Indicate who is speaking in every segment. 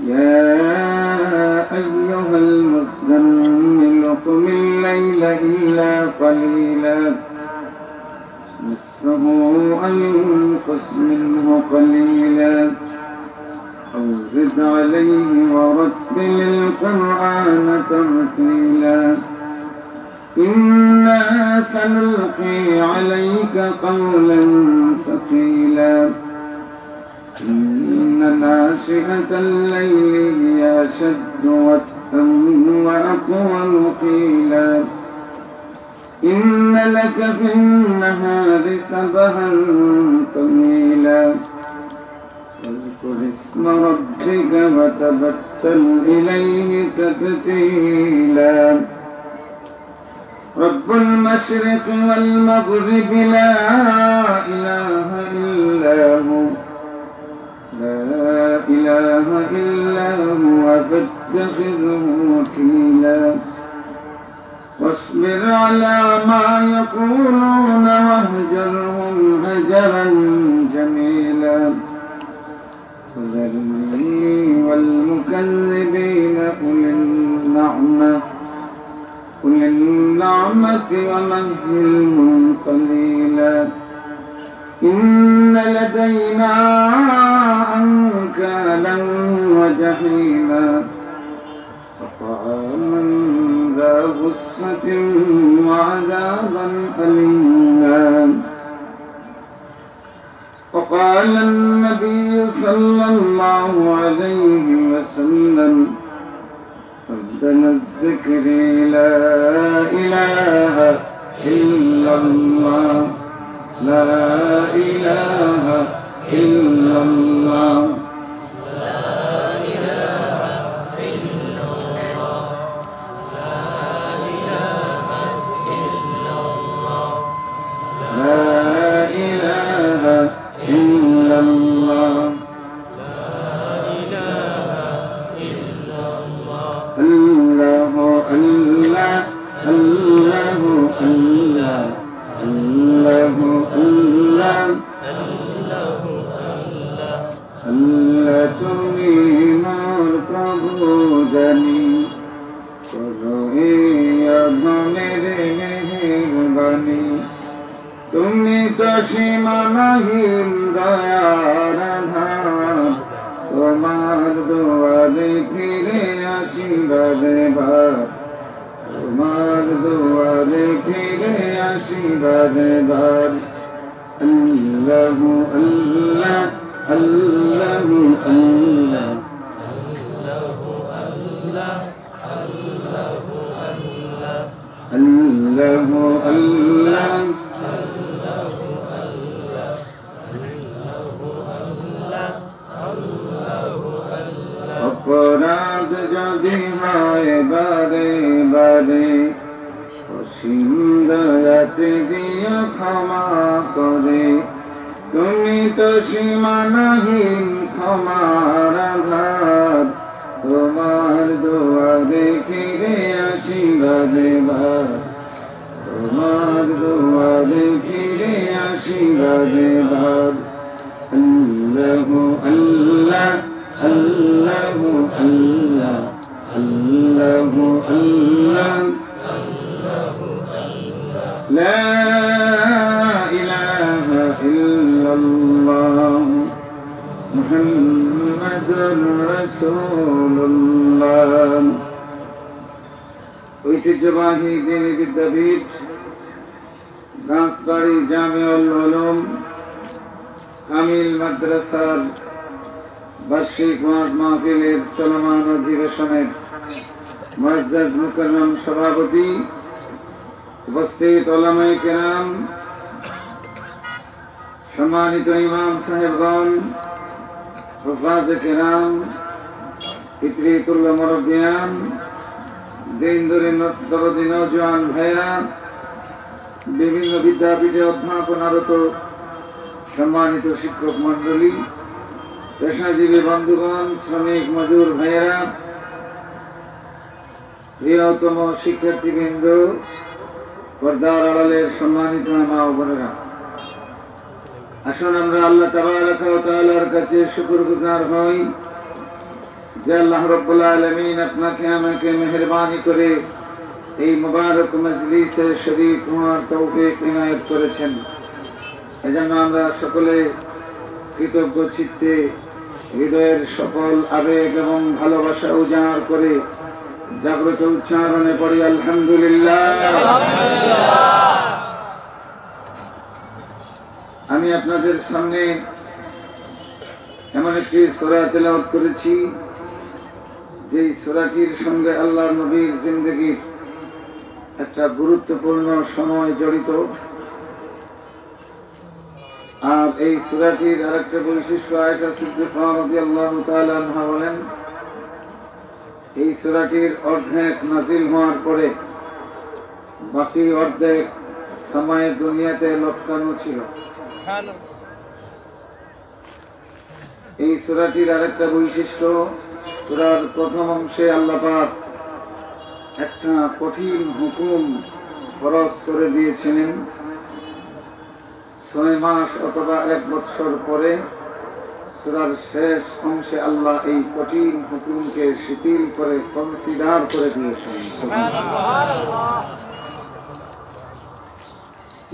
Speaker 1: يا أيها المزمل قم الليل إلا قليلا نصفه أو انقص منه قليلا أو زد عليه ورتل القرآن ترتيلا إنا سنلقي عليك قولا ثقيلا إن ناشئة الليل هي أشد وطئا وأقوم قيلا إن لك في النهار سبحا طويلا واذكر اسم ربك وتبتل إليه تبتيلا رب المشرق والمغرب لا إله إلا هو لا إله إلا هو فاتخذه وكيلا واصبر على ما يقولون واهجرهم هجرا جميلا وذرني والمكذبين أولي النعمة ومهلهم قليلا إن لدينا أنكالا وجحيما وطعاما ذا غصة وعذابا أليما وقال النبي صلى الله عليه وسلم أفضل الذكر لا إله إلا الله لا إله إلا الله তুমি মোর প্রভু জানি করো এই অধমের মেহেরবানি তুমি তো সীমানাহীন দয়ার আধার তোমার দুয়ারে ফিরে আসি বারে বার তোমার দুয়ারে ফিরে আসি বারে বার আল্লাহু আল্লাহ الله الله الله الله অপরাধ যদি হয় বারে বারে অসীম দয়াতে দিও ক্ষমা করে তুমি তো সীমানাহীন ক্ষমার আধার তোমার দুয়ারে ফিরে আসি বারে বার তোমার দুয়ারে ফিরে আসি বারে বার আল্লাহু আল্লাহ আল্লাহু আল্লাহ আল্লাহু আল্লাহ লা ইলাহা ইল্লাল্লাহ মুহাম্মাদুর রাসূলুল্লাহ। ঐতিহ্যবাহী দ্বীনি বিদ্যাপীঠ ঘাসবাড়ি জামিউল উলুম কামিল মাদ্রাসার বার্ষিক ওয়াজ মাহফিলের চলমান অধিবেশনের মুআজ্জাজ মুকাররম সভাপতি, উপস্থিত উলামায়ে কেরাম, সম্মানিত ইমাম সাহেবগণ, হুফাজে কেরাম, পিতৃতুল্য মুরব্বিয়ান, দিন দরদি নওজোয়ান ভাইরা, বিভিন্ন বিদ্যাপীঠে অধ্যাপনারত সম্মানিত শিক্ষক মন্ডলী, পেশাজীবী বন্ধুগণ, শ্রমিক মজুর ভাইয়েরা, প্রিয়তম শিক্ষার্থীবৃন্দ, পর্দার আড়ালের সম্মানিত মা ও বোনেরা, আসুন আমরা আল্লাহ তাবারাকা ওয়া তাআলার কাছে শুকরগুজার হই। যে আল্লাহ রাব্বুল আলামিন আপনাকে আমাকে মেহেরবানি করে এই মুবারক মজলিসে শরীক হওয়ার তৌফিক ইনায়েত করেছেন, এজন্য আমরা সকলে কৃতজ্ঞ চিত্তে হৃদয়ের সকল আবেগ এবং ভালোবাসা উজাড় করে জাগ্রত উচ্চারণে পড়ি আলহামদুলিল্লাহ। আমি আপনাদের সামনে এমন একটি সূরা তেলাওয়াত করেছি যে সূরাটির সঙ্গে আল্লাহর নবীর জিন্দেগীর একটা গুরুত্বপূর্ণ সময় জড়িত। আর এই সূরাটির আরেকটা বৈশিষ্ট্য, আয়েশা সিদ্দিকা রাদিয়াল্লাহু তাআলা আনহা বলেন, এই সূরাটির অর্ধেক নাযিল হওয়ার পরে বাকি অর্ধেক সময় দুনিয়াতে লটকানো ছিল। এই সূরাটির আরেকটা বৈশিষ্ট্য, সূরার প্রথম অংশে আল্লাহ পাক একটা কঠিন হুকুম ফরজ করে দিয়েছিলেন। 6 মাস অথবা 1 বছর পরে সূরার শেষ অংশে আল্লাহ এই কঠিন হুকুমকে শিথিল করে কনসিডার করে দিয়েছেন। সুবহানাল্লাহ।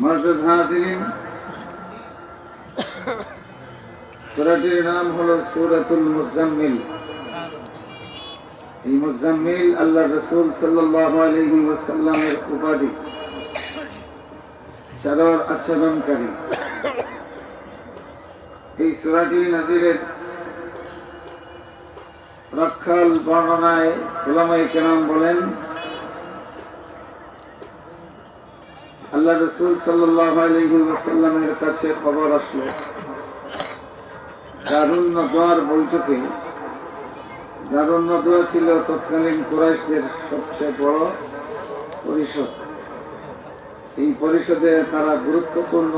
Speaker 1: মুআজ্জাজ হাজিরিন, সূরাটির নাম হলো সূরাতুল মুজাম্মিল। এই মুজাম্মিল আল্লাহ রাসূল সাল্লাল্লাহু আলাইহি ওয়াসাল্লামের উপাধি, চাদর আচ্ছাদনকারী। এই সূরাটি নাযিলের রাখাল বর্ণনায় উলামায়ে কেরাম বলেন, আল্লাহ রাসূল সাল্লাল্লাহু আলাইহি ওয়াসাল্লামের কাছে খবর আসলো দারুন নদওয়ার বৈঠকে। দারুন নদওয়া ছিল তৎকালীন কুরাইশদের সবচেয়ে বড় পরিষদ। এই পরিষদে তারা গুরুত্বপূর্ণ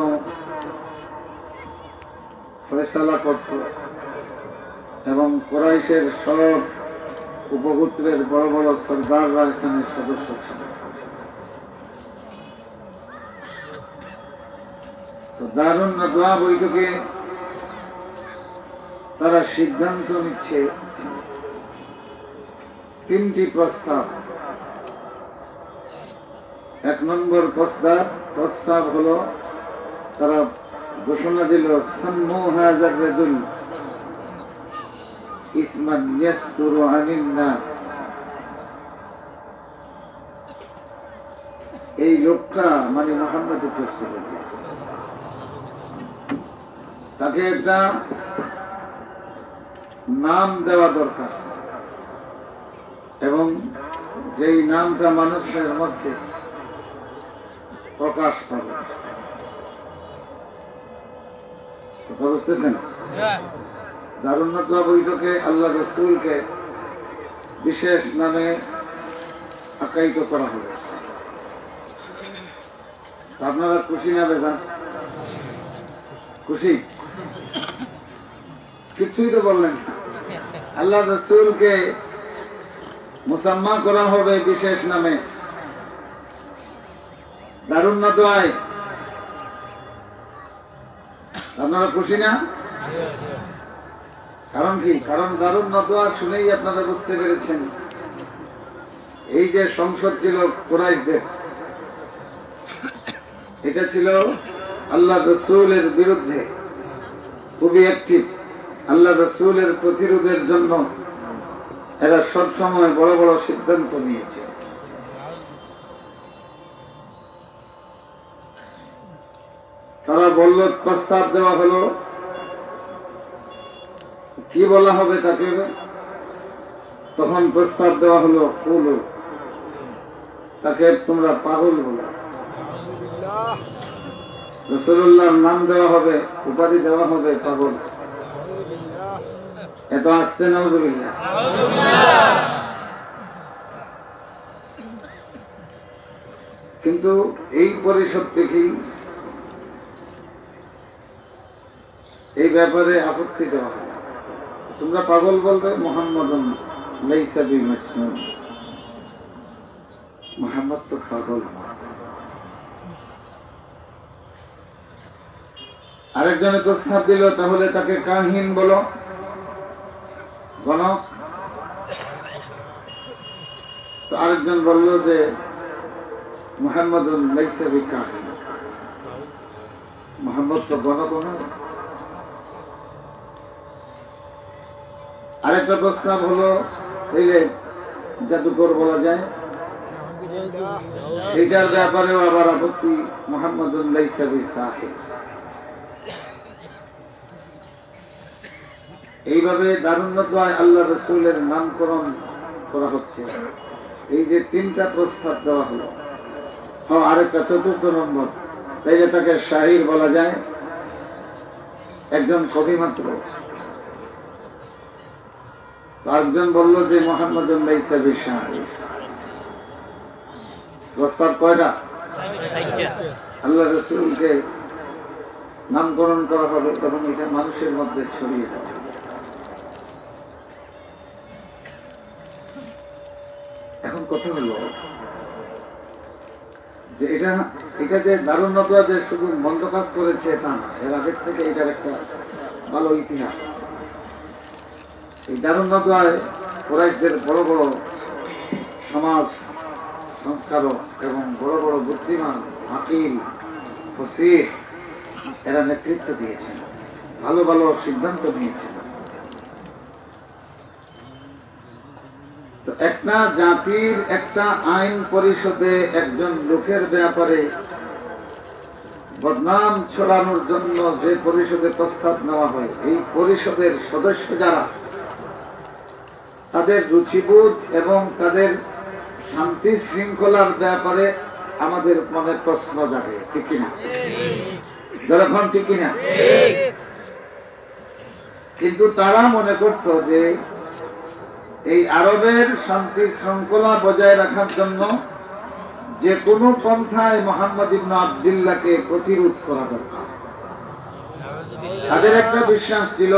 Speaker 1: ফয়সালা করত এবং কুরাইশের সব উপগোত্রের বড় বড় সরদাররা এখানে সদস্য ছিল। তো দারুন নদওয়া বৈঠকে তারা সিদ্ধান্ত নিচ্ছে 3টি প্রস্তাব। 1 নম্বর প্রস্তাব হলো, তারা ঘোষণা দিল, সাম্মু হাযার রাজুল ইসমান ইয়াসতুরু আনিন নাস। এই লোকটা মানে মুহাম্মদ রাসূলুল্লাহ, তাকে একটা নাম দেওয়া দরকার এবং যেই নামটা মানুষের মধ্যে প্রকাশ পাবে। কথা বুঝতেছেন? দারুন নদওয়া বৈঠকে আল্লাহ রাসূলকে বিশেষ নামে আখ্যায়িত করা হবে। আপনারা খুশি না বেজান? খুশি? কিছুই তো বললেন। আল্লাহ রাসূলকে মুসাম্মা করা হবে বিশেষ নামে দারুন নদওয়ায়। আপনারা খুশি না? কারণ কি? কারণ দারুন নদওয়া শুনেই আপনারা বুঝতে পেরেছেন, এই যে সংসদ ছিল কুরাইশদের, এটা ছিল আল্লাহ রাসূলের বিরুদ্ধে খুবই অ্যাক্টিভ। আল্লাহ রাসূলের প্রতিরোধের জন্য এরা সব সময় বড় বড় সিদ্ধান্ত নিয়েছে। তারা বলল, প্রস্তাব দেওয়া হলো, কি বলা হবে তাকে? তখন প্রস্তাব দেওয়া হলো, কুলু, তাকে তোমরা পাগল বলো। রাসূলুল্লাহর নাম দেওয়া হবে, উপাধি দেওয়া হবে পাগল। এত আসতে নাউযুবিল্লাহ। কিন্তু এই পরিষদ থেকেই এই ব্যাপারে আপত্তি দেওয়া হয়। তোমরা পাগল বলবে, মুহাম্মাদুন লাইসা বিমাজনুন, মুহাম্মদ তো পাগল। আরেকজনের প্রস্তাব দিল, তাহলে তাকে কাহিন বলো, গণক। তো আরেকজন বলল যে মুহাম্মাদুন লাইসা বিকাহিন, মুহাম্মদ তো গণগণ। আরেকটা প্রস্তাব হলো তাইলে জাদুকর বলা যায়, সেটার ব্যাপারেও আবার আপত্তি, মুহাম্মাদুন লাইসা বিসাহির। এইভাবে দারুণতায় আল্লাহ রাসূলের নামকরণ করা হচ্ছে। এই যে তিনটা প্রস্তাব দেওয়া হলো, আরেকটা চতুর্থ নম্বর, তাইলে তাকে শাহির বলা যায়, একজন কবি মাত্র। আরেকজন বলল যে মুহাম্মাদুন লাইসা বিশাহির। প্রস্তাব কয়টা? আল্লাহ রাসূলকে নামকরণ করা হবে তখন এটা মানুষের মধ্যে ছড়িয়ে দেওয়া। এখন কথা হলো যে এটা যে দারুণতা যে শুধু মন্দ কাজ করেছে তা না, এর আগের থেকে এটার একটা ভালো ইতিহাস আছে। এই দারুণতায় কুরাইশদের বড় বড় সমাজ সংস্কারক এবং বড় বড় বুদ্ধিমান আকিল ফসিহ এরা নেতৃত্ব দিয়েছেন, ভালো ভালো সিদ্ধান্ত নিয়েছেন। তো একটা জাতির একটা আইন পরিষদে একজন লোকের ব্যাপারে বদনাম ছড়ানোর জন্য যে পরিষদে প্রস্তাব নেওয়া হয়, এই পরিষদের সদস্য যারা, তাদের রুচিবোধ এবং তাদের শান্তি শৃঙ্খলার ব্যাপারে আমাদের মনে প্রশ্ন জাগে, ঠিক কিনা? যখন ঠিক কিনা? কিন্তু তারা মনে করত যে এই আরবের শান্তি শৃঙ্খলা বজায় রাখার জন্য যে কোনো পন্থায় মুহাম্মদ ইবনে আব্দুল্লাহকে প্রতিরোধ করা দরকার। তাদের একটা বিশ্বাস ছিল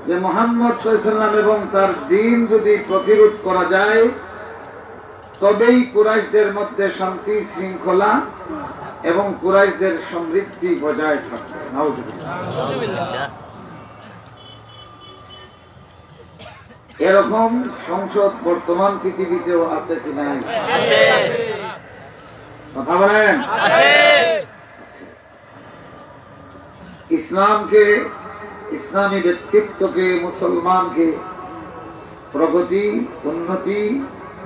Speaker 1: যে মুহাম্মদ সাল্লাল্লাহু আলাইহি ওয়াসাল্লাম এবং তার দ্বীন যদি প্রতিরোধ করা যায় তবেই কুরাইশদের মধ্যে শান্তি শৃঙ্খলা এবং কুরাইশদের সমৃদ্ধি বজায় থাকবে। নাউজুবিল্লাহ। এরকম সংসদ বর্তমান পৃথিবীতেও আছে কি নাই? আছে। কথা বলেন। আছে। ইসলামকে, ইসলামী ব্যক্তিত্বকে, মুসলমানকে প্রগতি, উন্নতি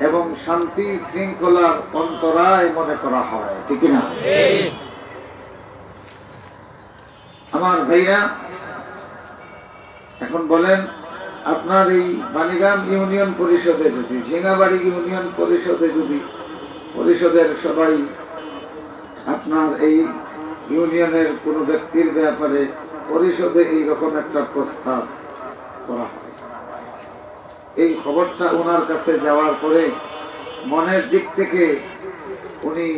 Speaker 1: এবং শান্তি শৃঙ্খলার অন্তরায় মনে করা হয়, ঠিক না? আমার ভাইরা, এখন বলেন আপনার এই বাণীগ্রাম ইউনিয়ন পরিষদে যদি, ঝিঙ্গাবাড়ি ইউনিয়ন পরিষদে যদি পরিষদের সবাই আপনার এই ইউনিয়নের কোনো ব্যক্তির ব্যাপারে পরিষদে এইরকম একটা প্রস্তাব করা হয়, এই খবরটা ওনার কাছে যাওয়ার পরে মনের দিক থেকে উনি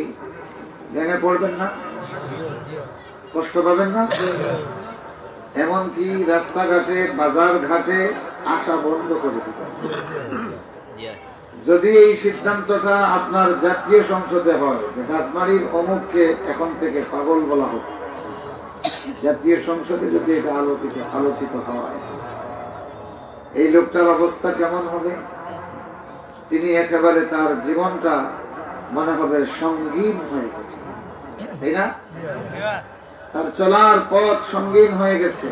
Speaker 1: ভেঙে পড়বেন না? কষ্ট পাবেন না? এমনকি রাস্তাঘাটে, বাজার ঘাটে আসা বন্ধ করে দিবেন। যদি এই সিদ্ধান্তটা আপনার জাতীয় সংসদে হয় যে রাজবাড়ির অমুককে এখন থেকে পাগল বলা হোক, জাতীয় সংসদে যদি এটা আলোচিত হয়, এই লোকটার অবস্থা কেমন হবে? তিনি একেবারে তার জীবনটা মনে হবে সঙ্গীন হয়ে গেছে, তাই না? তার চলার পথ সঙ্গীন হয়ে গেছে।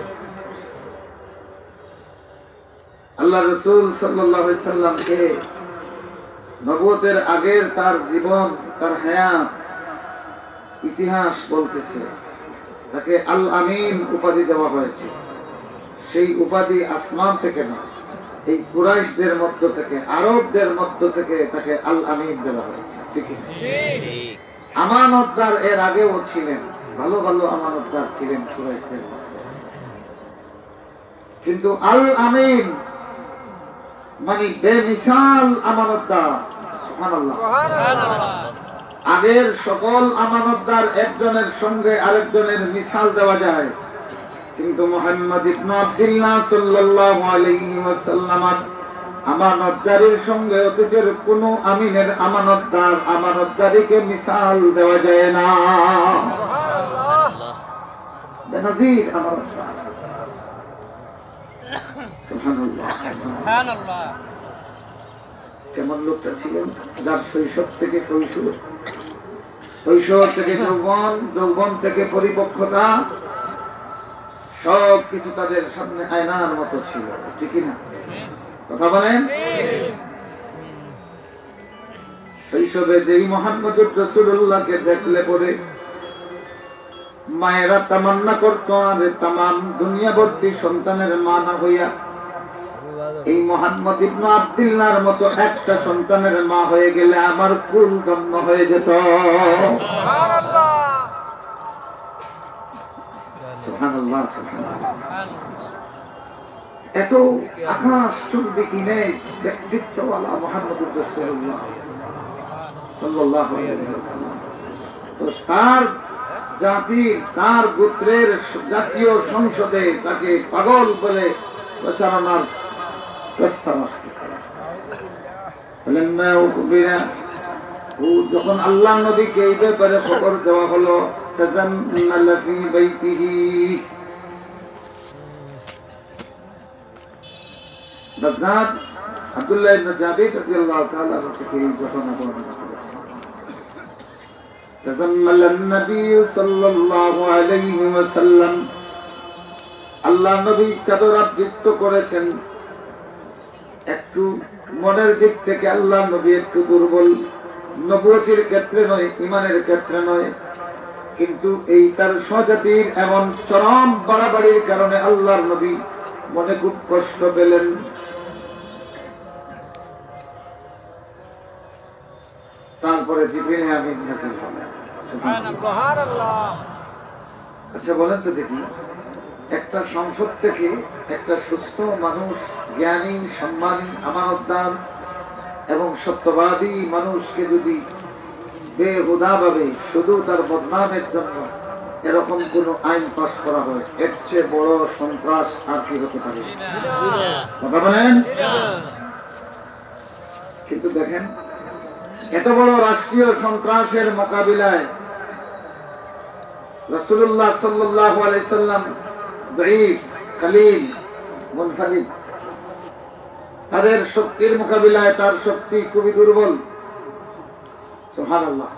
Speaker 1: আল্লাহ রাসূল সাল্লাল্লাহু আলাইহি সাল্লামকে নবুয়তের আগের তার জীবন, তার হায়াত ইতিহাস বলতেছে, তাকে আল আমিন উপাধি দেওয়া হয়েছে। সেই উপাধি আসমান থেকে না, এই কুরাইশদের মধ্য থেকে, আরবদের মধ্য থেকে তাকে আল আমিন দেওয়া হয়েছে, ঠিক আছে? আমানতদার এর আগেও ছিলেন, ভালো ভালো আমানতদার ছিলেন কুরাইশদের মধ্যে, কিন্তু আল আমিন মানে বেমিসাল আমানতদার। সুবহানাল্লাহ। আগের সকল আমানতদার একজনের সঙ্গে আরেকজনের মিসাল দেওয়া যায়, কিন্তু মুহাম্মদ ইবনে আব্দুল্লাহ সাল্লাল্লাহু আলাইহি ওয়াসাল্লাম আমানতদারের সঙ্গে অতীতের কোন আমিনের আমানতদারিকে মিসাল দেওয়া যায় না। বেনজির আমানতদার। সুবহানাল্লাহ। সুবহানাল্লাহ। কেমন লোকটা ছিলেন, যার শৈশব থেকে কৈশোর, কৈশোর থেকে যৌবন, যৌবন থেকে পরিপক্কতা, সব কিছু তাদের সামনে আয়নার মতো ছিল, ঠিক না? কথা বলেন। শৈশবে যেই মুহাম্মদুর রাসূলুল্লাহকে দেখলে পরে মায়েরা তামান্না করতো আর তামাম দুনিয়া ভর্তি সন্তানের মা না হইয়া এই মুহাম্মদ ইবনে আব্দুল্লাহর মতো একটা সন্তানের মা হয়ে গেলে আমার কুল ধন্য হয়ে যেত। সুবহানাল্লাহ সুবহানাল্লাহ সুবহানাল্লাহ। এত আকাশ চুম্বী ইমেজ ব্যক্তিত্বওয়ালা মুহাম্মদুর রাসূলুল্লাহ সাল্লাল্লাহু আলাইহি ওয়াসাল্লাম, তো তার জাতির, তার গোত্রের জাতীয় সংসদে তাকে পাগল বলে প্রচারণার প্রস্তাব আসতেছে। যখন আল্লাহ নবীকে এই ব্যাপারে খবর দেওয়া হলো, তাজাম্মালা ফি বাইতিহি, বাযযাদ আব্দুল্লাহ ইবনে জাবির রাদিয়াল্লাহু তাআলা থেকে এই ঘটনা বর্ণনা করেছেন। তাজাম্মালা নবী সাল্লাল্লাহু আলাইহি ওয়াসাল্লাম, আল্লাহ নবী চাদর আবৃত করেছেন। একটু মনের দিক থেকে আল্লাহ নবী একটু দুর্বল, নবুয়তির ক্ষেত্রে নয়, ঈমানের ক্ষেত্রে নয়, কিন্তু এই তার স্বজাতির এমন চরম বাড়াবাড়ির কারণে আল্লাহর নবী মনে খুব কষ্ট পেলেন। তারপরে জিবরিল আমিন নাযিল হলেন। সুবহানাল্লাহ। আচ্ছা বলেন তো দেখি, একটা সংসদ থেকে একটা সুস্থ মানুষ, জ্ঞানী, সম্মানী, আমানতদার এবং সত্যবাদী মানুষকে যদি বেহুদাভাবে শুধু তার বদনামের জন্য এরকম কোন আইন পাস করা হয়, এর চেয়ে বড় সন্ত্রাস আর কি হতে পারে? কথা বলেন। কিন্তু দেখেন, এত বড় রাষ্ট্রীয় সন্ত্রাসের মোকাবিলায় রাসূলুল্লাহ সাল্লাল্লাহু আলাইহি সাল্লাম দাঈফ, কালিল, মুনফারিদ, তাদের শক্তির মোকাবিলায় তার শক্তি খুবই দুর্বল। সুবহানাল্লাহ।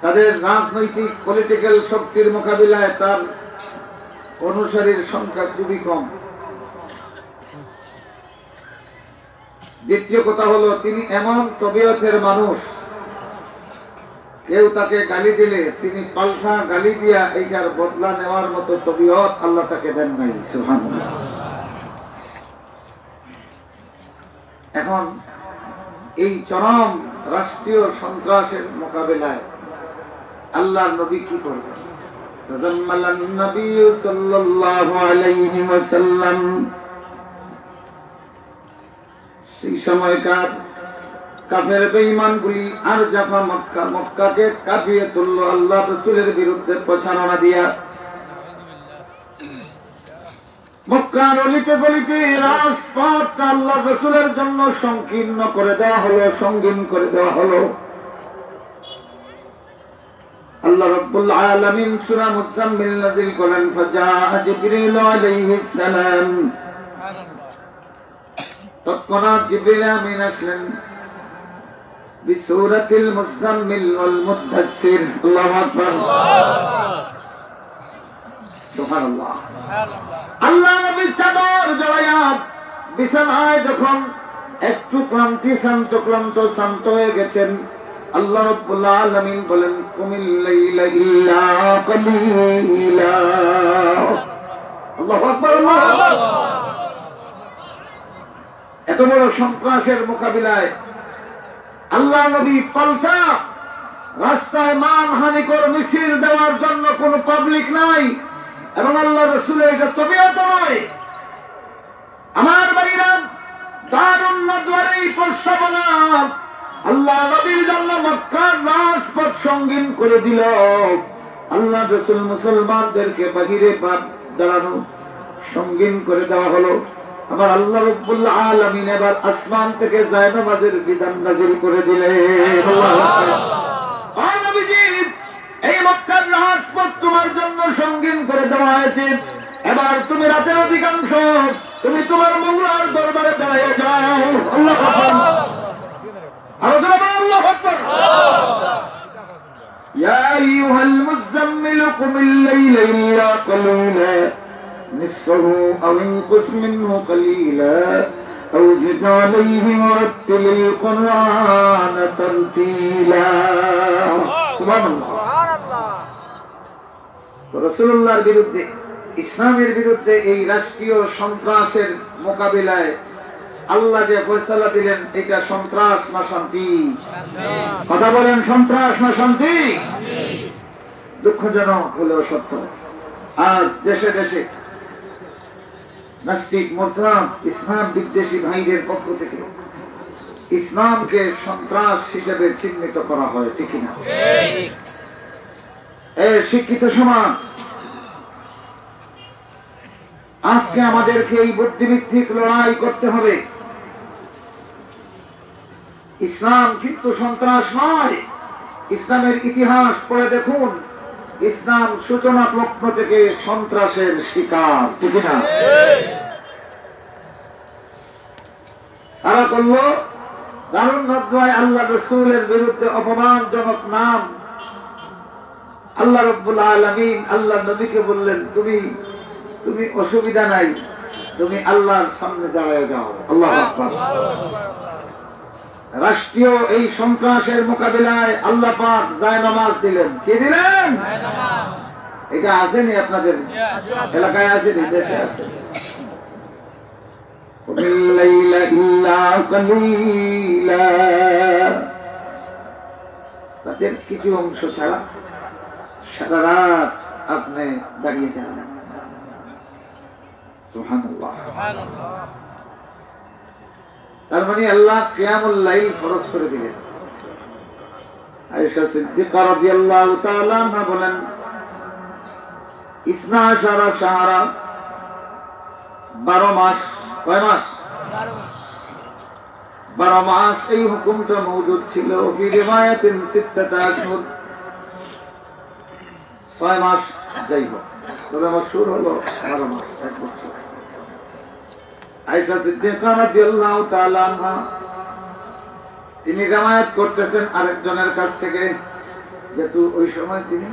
Speaker 1: তাদের রাজনৈতিক পলিটিক্যাল শক্তির মোকাবিলায় তার অনুসারীর সংখ্যা খুবই কম। দ্বিতীয় কথা হলো, তিনি এমন তবিয়তের মানুষ, কেউ তাকে গালি দিলে তিনি পাল্টা গালি দিয়া এইটার বদলা নেওয়ার মতো তবিয়ত আল্লাহ তাকে দেন নাই। সুবহানাল্লাহ। এখন এই চরম রাষ্ট্রীয় সন্ত্রাসের মোকাবিলায় আল্লাহর নবী কি করবেন? তাজাম্মালান নবী সাল্লাল্লাহু আলাইহি ওয়াসাল্লাম, সেই সময়কার কাফের বেঈমানগুলি আর জাফা মক্কাকে কাঁপিয়ে তুলল আল্লাহ রাসূলের বিরুদ্ধে প্রচারণা দিয়া। মক্কার অলিতে গলিতে রাজপথ আল্লাহ রাসূলের জন্য সংকীর্ণ করে দেওয়া হলো, সঙ্গীন করে দেওয়া হলো। আল্লাহ রাব্বুল আলামিন সূরা মুজাম্মিল নাযিল করেন, ফাজাআ জিবরিল আলাইহিস সালাম, তৎক্ষণাৎ জিবরিল আমিন আসলেন বিসূরাতিল মুজাম্মিল ওয়াল মুদ্দাসসির। আল্লাহু আকবার, সুবহানাল্লাহ। আল্লাহ নবী চাদর জড়াইয়া বিছানায় যখন একটু ক্লান্ত হয়ে গেছেন, আল্লাহ রাব্বুল আলামিন বলেন, কুমিল লাইলা ইল্লা কালিলা। আল্লাহু আকবার, আল্লাহু আকবার। এত বড় সন্ত্রাসের মোকাবিলায় আল্লাহ নবী পাল্টা রাস্তায় মানহানিকর মিছিল দেওয়ার জন্য কোনো পাবলিক নাই, এবং আল্লাহ রাসূলের এটা তবিয়ত নয়। আমার ভাইরা, দারুন নাদওয়ার এই প্রস্তাবনা আল্লাহ নবীর জন্য মক্কার রাজপথ সঙ্গীন করে দিল। আল্লাহ রাসূল মুসলমানদেরকে বাহিরে দাঁড়ানো সঙ্গীন করে দেওয়া হলো। আবার আল্লাহ রাব্বুল আলামিন এবার আসমান থেকে জায়নামাজের বিধান নাযিল করে দিলেন। আল্লাহু আকবার। ও নবীজি, এই মক্কার রাজপথ তোমার জন্য সঙ্গীন করে দেওয়া হয়েছে। এবার তুমি রাতের অধিকাংশ তুমি তোমার মওলার দরবারে দাঁড়াইয়া যাও। আল্লাহু قليلا نصفه أو انقص منه قليلا أو زد عليه ورتل القرآن ترتيلا سبحان الله রাসূলুল্লাহর বিরুদ্ধে ইসলামের বিরুদ্ধে এই রাষ্ট্রীয় সন্ত্রাসের মোকাবিলায় আল্লাহ যে ফয়সালা দিলেন এটা সন্ত্রাস না শান্তি? কথা বলেন, সন্ত্রাস না শান্তি? দুঃখজনক হলেও সত্য, আজ দেশে দেশে নাস্তিক মুরতাদ ইসলাম বিদ্বেষী ভাইদের পক্ষ থেকে ইসলামকে সন্ত্রাস হিসেবে চিহ্নিত করা হয়, ঠিক না? এই শিক্ষিত সমাজ আজকে আমাদেরকে এই বুদ্ধিভিত্তিক লড়াই করতে হবে। ইসলাম কিন্তু সন্ত্রাস নয়। ইসলামের ইতিহাস পড়ে দেখুন, ইসলাম সূচনা লগ্ন থেকে সন্ত্রাসের শিকার, ঠিক না? তারা করল দারুণ নদওয়ায় আল্লাহ রাসূলের বিরুদ্ধে অপমানজনক নাম। আল্লাহ রাব্বুল আলামিন আল্লাহ নবীকে বললেন, তুমি অসুবিধা নাই, তুমি আল্লাহর সামনে দাঁড়ায় যাও। আল্লাহু আকবার। রাষ্ট্রীয় এই সন্ত্রাসের মোকাবিলায় আল্লাহ পাক জায়নামাজ দিলেন। কি দিলেন? এটা আসেনি আপনাদের এলাকায়? আসেনি? দেশে আছে। রাতের কিছু অংশ ছাড়া সারা রাত আপনি দাঁড়িয়ে যান। সুবহানাল্লাহ। তার মানে আল্লাহ কিয়ামুল লাইল ফরজ করে দিলেন। আয়েশা সিদ্দিকা রাদিয়াল্লাহু তাআলা আনহা বলেন, ইসনা আশারা শাহরা, 12 মাস। কয় মাস? 12 মাস এই হুকুমটা মওজুদ ছিল। ফি রিওয়ায়াতিন 6 আশহুর, 6 মাস যাই হোক, তবে মাশহুর হলো 12 মাস, 1 বছর। আয়েশা সিদ্দিকা রাদিয়াল্লাহু তাআলা আনহা তিনি রিওয়ায়াত করতেছেন আরেকজনের কাছ থেকে, যেহেতু ওই সময় তিনি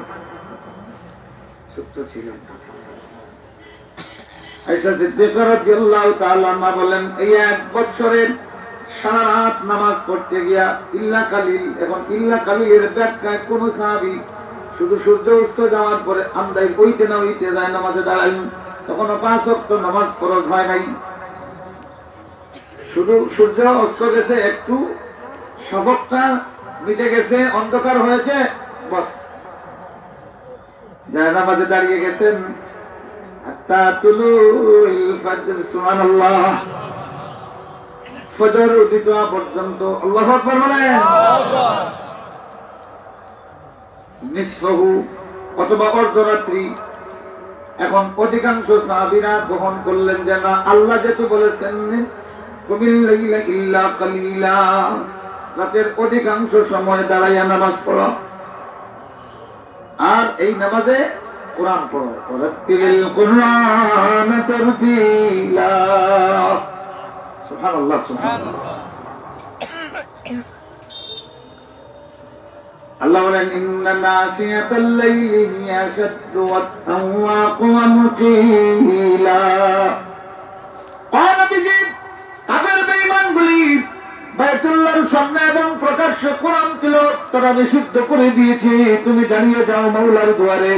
Speaker 1: ছোট ছিলেন। আয়েশা সিদ্দিকা রাদিয়াল্লাহু তাআলা আনহা বলেন, এই 1 বছরে সারা রাত নামাজ পড়তে গিয়া ইল্লা কালিল, এখন ইল্লা কালিলের ব্যাখ্যায় কোন সাহাবী শুধু সূর্য অস্ত যাওয়ার পরে আমদাই হইতে না হইতে যায় নামাজে দাঁড়াইন, তখনও 5 ওয়াক্ত নামাজ ফরজ হয় নাই। শুধু সূর্য অস্ত গেছে, একটু শফকটা মিটে গেছে, অন্ধকার হয়েছে, বস যায় নামাজে দাঁড়িয়ে গেছেন। হাত্তা তুলুল ফাজর, সুবহানাল্লাহ, ফজর উদিত পর্যন্ত। আল্লাহু আকবার বলেন। নিসফহু অথবা অর্ধরাত্রি। এখন অধিকাংশ সাহাবীরা গ্রহণ করলেন যে না, আল্লাহ যেহেতু বলেছেন কুমিল লাইলা ইল্লা কালিলা, রাতের অধিকাংশ সময় দাঁড়াইয়া নামাজ পড়ো, আর এই নামাজে কোরআন পড়ো। ওয়ারাত্তিলিল কুরআন তারতিলা। সুবহানাল্লাহ, সুবহানাল্লাহ। আল্লাহ বলেন, ইন্না নাসিয়াতাল লাইলি হিয়া আশাদ্দু ওয়াতআন ওয়া আকওয়ামু কিলা। নবীজি কাফের বেঈমানগুলি বাইতুল্লাহর সামনে এবং প্রকাশ্য কোরআন তিলাওয়াত করা নিষিদ্ধ করে দিয়েছে। তুমি দাঁড়িয়ে যাও মাওলার দুয়ারে,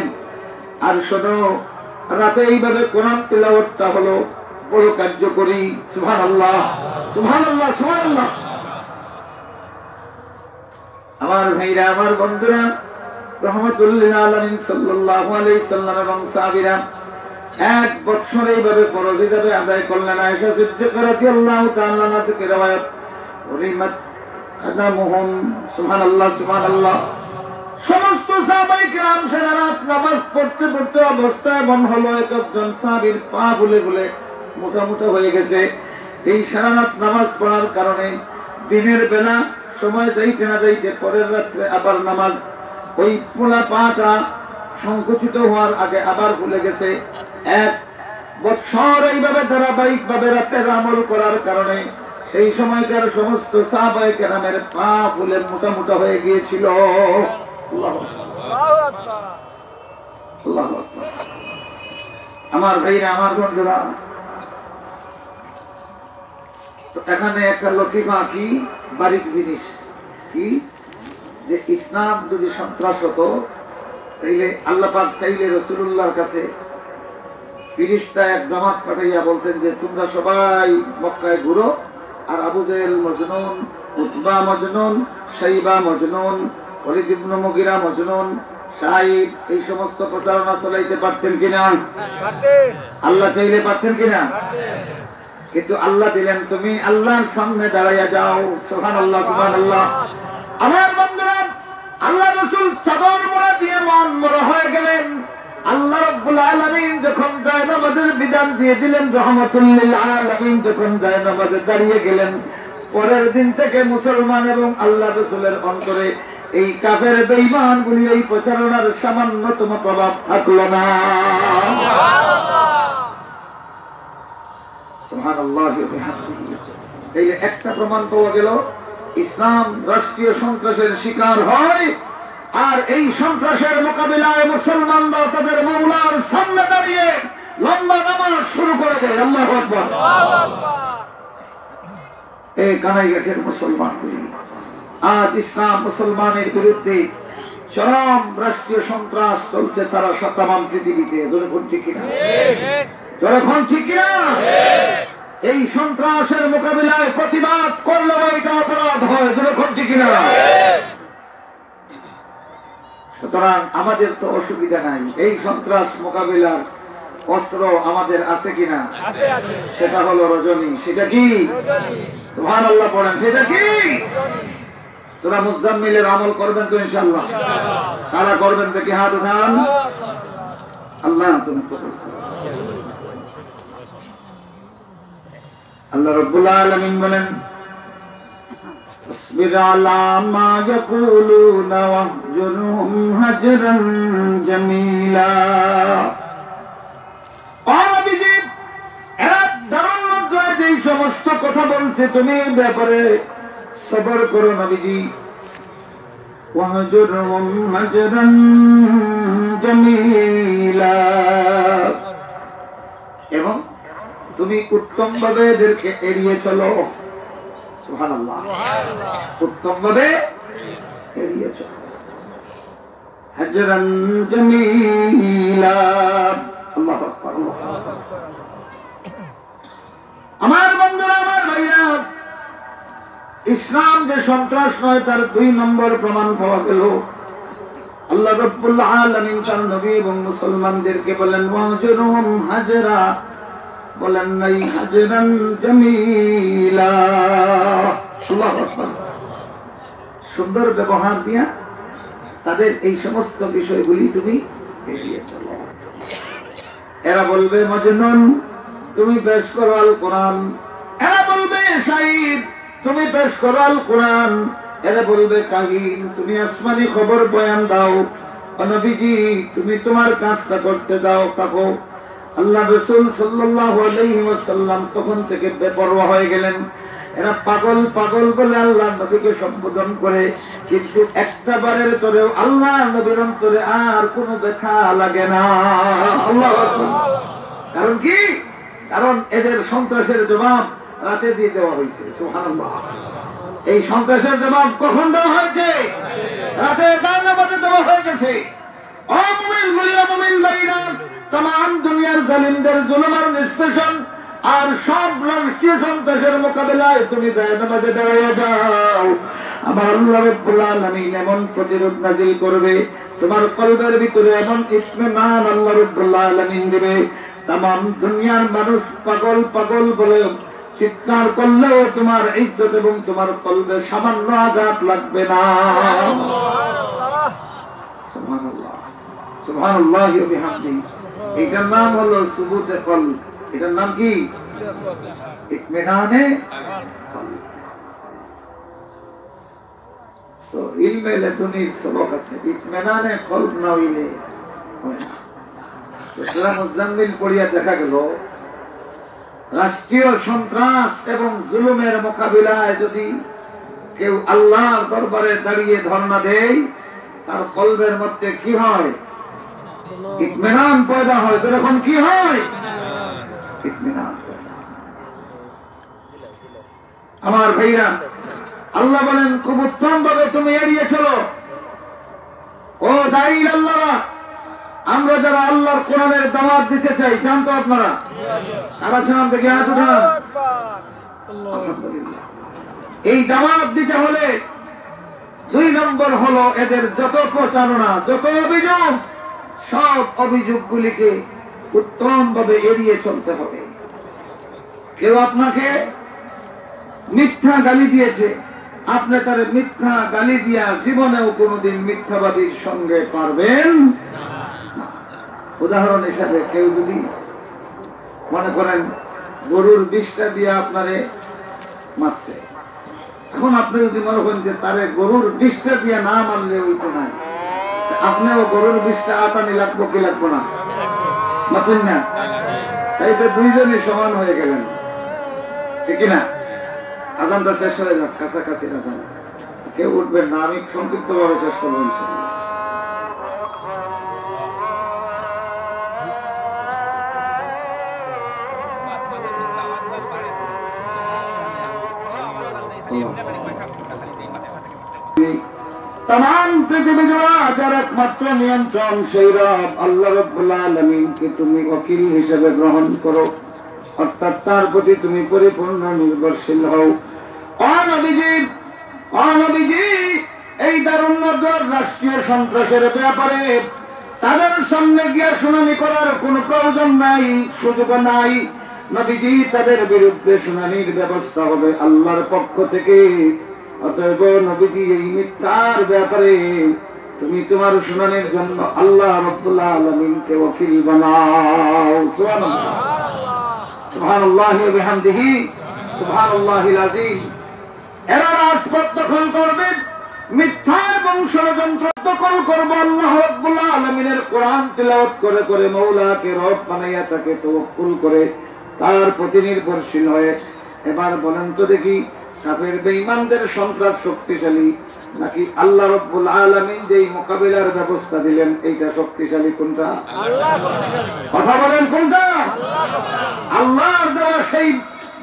Speaker 1: আর শোনো, রাতে এইভাবে কোরআন তিলাওয়াতটা হলো বড় কার্যকরী। সুবহানাল্লাহ, সুবহানাল্লাহ, সুবহানাল্লাহ। আমার ভাইরা, আমার বন্ধুরা, রাহমাতুল লিল আলামিন সাল্লাল্লাহু আলাইহি সাল্লাম এবং সাহাবীরা 1 বছর এইভাবে ফরজ হিসাবে আদায় করলেন। আয়েশা সিদ্দিকা রাদিয়াল্লাহু তাআলা আনহা থেকে রওয়ায়াত, উরিমাত আদামুহুম। সুবহানাল্লাহ, সুবহানাল্লাহ। সমস্ত সাহাবায়ে কেরাম সারা রাত নামাজ পড়তে পড়তে অবস্থায় এমন হলো, একজন সাহাবীর পা ফুলে ফুলে মোটা মোটা হয়ে গেছে। এই সারা রাত নামাজ পড়ার কারণে দিনের বেলা সময় যাইতে না যাইতে পরের রাত্রে আবার নামাজ, ওই ফোলা পাটা সংকুচিত হওয়ার আগে আবার ফুলে গেছে। 1 বছর এইভাবে ধারাবাহিক ভাবে রাতের আমল করার কারণে সেই সময়কার সমস্ত সাহাবায়ে কেরামের পা ফুলে মোটা মোটা হয়ে গিয়েছিল। আল্লাহু আকবার, আল্লাহু আকবার। আমার ভাইরা, আমার বন্ধুরা, তো এখানে একটা লতিফা কি বারিক জিনিস কি, যে ইসলাম যদি সন্ত্রাস হতো তাইলে আল্লাহ পাক চাইলে রাসূলুল্লাহর কাছে ফিরিস্তা এক জামাত পাঠাইয়া বলতেন যে তোমরা সবাই মক্কায় ঘুরো, আর আবু জেহেল মজনুন, উতবা মজনুন, শাইবা মজনুন, ওয়ালিদ ইবনে মুগিরা মজনুন, শাহিদ, এই সমস্ত প্রচারণা চালাইতে পারতেন কিনা? আল্লাহ চাইলে পারতেন কিনা? কিন্তু আল্লাহ দিলেন তুমি আল্লাহর সামনে দাঁড়াইয়া যাও। সুবহানাল্লাহ, সুবহানাল্লাহ। আমার বন্ধুরা, আল্লাহ রাসূল চাদর মোড়া দিয়ে মন মরা হয়ে গেলেন। আল্লাহ রাব্বুল আলামিন যখন জায়নামাজের বিধান দিয়ে দিলেন, রাহমাতুল লিল আলামিন যখন জায়নামাজে দাঁড়িয়ে গেলেন, পরের দিন থেকে মুসলমান এবং আল্লাহ রাসূলের অন্তরে এই কাফের বেঈমানগুলির এই প্রচারণার সামান্যতম প্রভাব থাকলো না। সুবহানাল্লাহ ওয়া বিহামদিহি। এই একটা প্রমাণ পাওয়া গেল, ইসলাম রাষ্ট্রীয় সন্ত্রাসের শিকার হয়, আর এই সন্ত্রাসের মোকাবিলায় মুসলমানরা তাদের মওলার সামনে দাঁড়িয়ে লম্বা নামাজ শুরু করে দেয়। আল্লাহু আকবার। এই কানাইঘাটের মুসলমান, আজ ইসলাম মুসলমানের বিরুদ্ধে চরম রাষ্ট্রীয় সন্ত্রাস চলছে, তারা তামাম পৃথিবীতে। যখন ঠিক কিনা? যখন ঠিক কিনা? এই সন্ত্রাসের মোকাবিলায় প্রতিবাদ করলে এটা অপরাধ হয়। যখন ঠিক কিনা? সুতরাং আমাদের তো অসুবিধা নাই, এই সন্ত্রাস মোকাবিলার অস্ত্র আমাদের আছে কিনা? সেটা হলো রজনী। সেটা কি? সুবহানাল্লাহ পড়েন। সেটা কি? সূরা মুজাম্মিলের আমল করবেন তো ইনশাআল্লাহ? কারা করবেন দেখি হাত উঠান। আল্লাহ তুমি কবুল করো। আল্লাহ রাব্বুল আলামিন বলেন, আসবির আলা মা ইয়াকুলুনা ওয়াহজুরহুম হাজরান জামিলা। নবীজি, এরা দারুণ লজ্জায় যে সমস্ত কথা বলছে তুমি ব্যাপারে সবর করো নবীজি। ওয়াহজুরহুম হাজরান জামিলা, এবং তুমি উত্তম ভাবে এদেরকে এড়িয়ে চলো। সুবহানাল্লাহ, উত্তম ভাবে এড়িয়ে চলো। হাজরান জামিলা। আল্লাহু আকবার, আল্লাহু আকবার। আমার বন্ধুরা, আমার ভাইরা, ইসলাম যে সন্ত্রাস নয় তার 2 নম্বর প্রমাণ পাওয়া গেল। আল্লাহ রাব্বুল আলামিন তার নবী এবং মুসলমানদেরকে বলেন ওয়াহজুরহুম হাজরা, বলেন নাই হাজরান জামিলা। আল্লাহু আকবার। সুন্দর ব্যবহার দিয়া তাদের এই সমস্ত বিষয়গুলি তুমি এড়িয়ে চলো। এরা বলবে মজনুন, তুমি পেশ করো আল কোরআন। এরা বলবে শাহিদ, তুমি পেশ করো আল কোরআন। এরা বলবে কাহিন, তুমি আসমানি খবর বয়ান দাও। নবীজি, তুমি তোমার কাজটা করতে দাও। থাকো। আল্লাহ রাসূল সাল্লাল্লাহু আলাইহি ওয়াসাল্লাম তখন থেকে বেপরোয়া হয়ে গেলেন। এরা পাগল পাগল বলে আল্লাহ নবীকে সম্বোধন করে, কিন্তু একটা বারের তোরেও আল্লাহ নবীর অন্তরে আর কোনো ব্যথা লাগে না। আল্লাহু আকবার। কারণ কি? কারণ এদের সন্ত্রাসের জবাব রাতে দিয়ে দেওয়া হয়েছে। সুবহানাল্লাহ। এই সন্ত্রাসের জবাব কখন দেওয়া হয়েছে? রাতে জানাবাতে দেওয়া হয়ে গেছে। ও মুমিন গুলিয়া, মুমিন ভাইরা, तमाम दुनियार जालिमদের জুলুমের নিষ্পেষণ আর সব রাষ্ট্রীয় সন্ত্রাসের মোকাবিলায় তুমি জায়নামাজে দাঁড়িয়ে যাও। আমার আল্লাহ রাব্বুল আলামিন এমন প্রতিরোধ নাযিল করবে, তোমার কলবের ভিতরে এমন ইতমিনান আল্লাহ রাব্বুল আলামিন দিবে, तमाम দুনিয়ার মানুষ পাগল পাগল বলে চিৎকার করলেও তোমার ইজ্জত এবং তোমার কলবে সামান্য আঘাত লাগবে না। সুবহানাল্লাহ, সুবহানাল্লাহ, সুবহানাল্লাহ ওয়া বিহামদিহি। এটার নাম হলো সুবুতে কলব। এটার নাম কি? ইতমিনানে কলব। তো ইলমে লাদুনির সবক আছে, ইতমিনানে কলব না হইলে হয় না। তো সূরা মুজাম্মিল পড়িয়া দেখা গেল রাষ্ট্রীয় সন্ত্রাস এবং জুলুমের মোকাবিলায় যদি কেউ আল্লাহর দরবারে দাঁড়িয়ে ধর্ণা দেয়, তার কলবের মধ্যে কি হয়? ইতমিনান পয়দা হয়। তখন কি হয়? ইতমিনান। আমার ভাইরা, আল্লাহ বলেন খুব উত্তম ভাবে তুমি এড়িয়ে চলো। ও দাঈ আল্লাহরা, আমরা যারা আল্লাহর কোরআনের দাওয়াত দিতে চাই, চান তো আপনারা? কারা চান? দেখে হাত উঠান। আলহামদুলিল্লাহ। এই দাওয়াত দিতে হলে 2 নম্বর হলো এদের যত প্রচারণা, যত অভিযোগ, সব অভিযোগগুলিকে উত্তম ভাবে এড়িয়ে চলতে হবে। কেউ আপনাকে মিথ্যা গালি দিয়েছে, আপনি তার মিথ্যা গালি দিয়া জীবনেও কোনোদিন মিথ্যাবাদীর সঙ্গে পারবেন না। উদাহরণ হিসাবে কেউ যদি মনে করেন গরুর বিষটা দিয়ে আপনারে মারছে, এখন আপনি যদি মনে করেন যে তারে গরুর বিষটা দিয়ে না মারলে ওই তো নাই, আপনিও গরুর বিষটা আতানি লাগবো কি লাগবো না? মাতেন না? তাই তো দুইজনই সমান হয়ে গেলেন, ঠিক না? আজানটা শেষ হয়ে যাক, কাছাকাছি আজান, কেউ উঠবেন না, আমি সংক্ষিপ্ত ভাবে শেষ করবো ইনশাআল্লাহ। तमाम পৃথিবী জোড়া যার একমাত্র নিয়ন্ত্রণ সেই রব আল্লাহ রাব্বুল আলামিনকে তুমি ওয়াকিল হিসেবে গ্রহণ করো, অর্থাৎ তার প্রতি তুমি পরিপূর্ণ নির্ভরশীল হও। অনবীজি এই দারুণনগর রাষ্ট্রীয় সন্ত্রাসের ব্যাপারে তাদের সামনে গিয়ে শুনানি করার কোনো প্রয়োজন নাই, সুযোগ নাই। নবীজি তাদের বিরুদ্ধে শুনানির ব্যবস্থা হবে আল্লাহর পক্ষ থেকে। অতএব নবীজি এই মিথ্যার ব্যাপারে তুমি তোমার শুনানির জন্য আল্লাহ রাব্বুল আলামিনকে ওয়াকিল বানাও। সুবহানাল্লাহ, সুবহানাল্লাহি ওয়া বিহামদিহি, সুবহানাল্লাহিল আযীম। এরা রাজপথ দখল করবে, মিথ্যা এবং ষড়যন্ত্র দখল করবে। আল্লাহ রাব্বুল আলামিনের কোরআন তিলাওয়াত করে করে মওলাকে রব বানাইয়া তাকে তাওয়াক্কুল করে তার প্রতি নির্ভরশীল হয়ে। এবার বলেন তো দেখি, কাফের বেঈমানদের সন্ত্রাস শক্তিশালী নাকি আল্লাহ রাব্বুল আলামিন যেই মোকাবিলার ব্যবস্থা দিলেন এইটা শক্তিশালী? কোনটা? কথা বলেন কোনটা? আল্লাহর দেওয়া সেই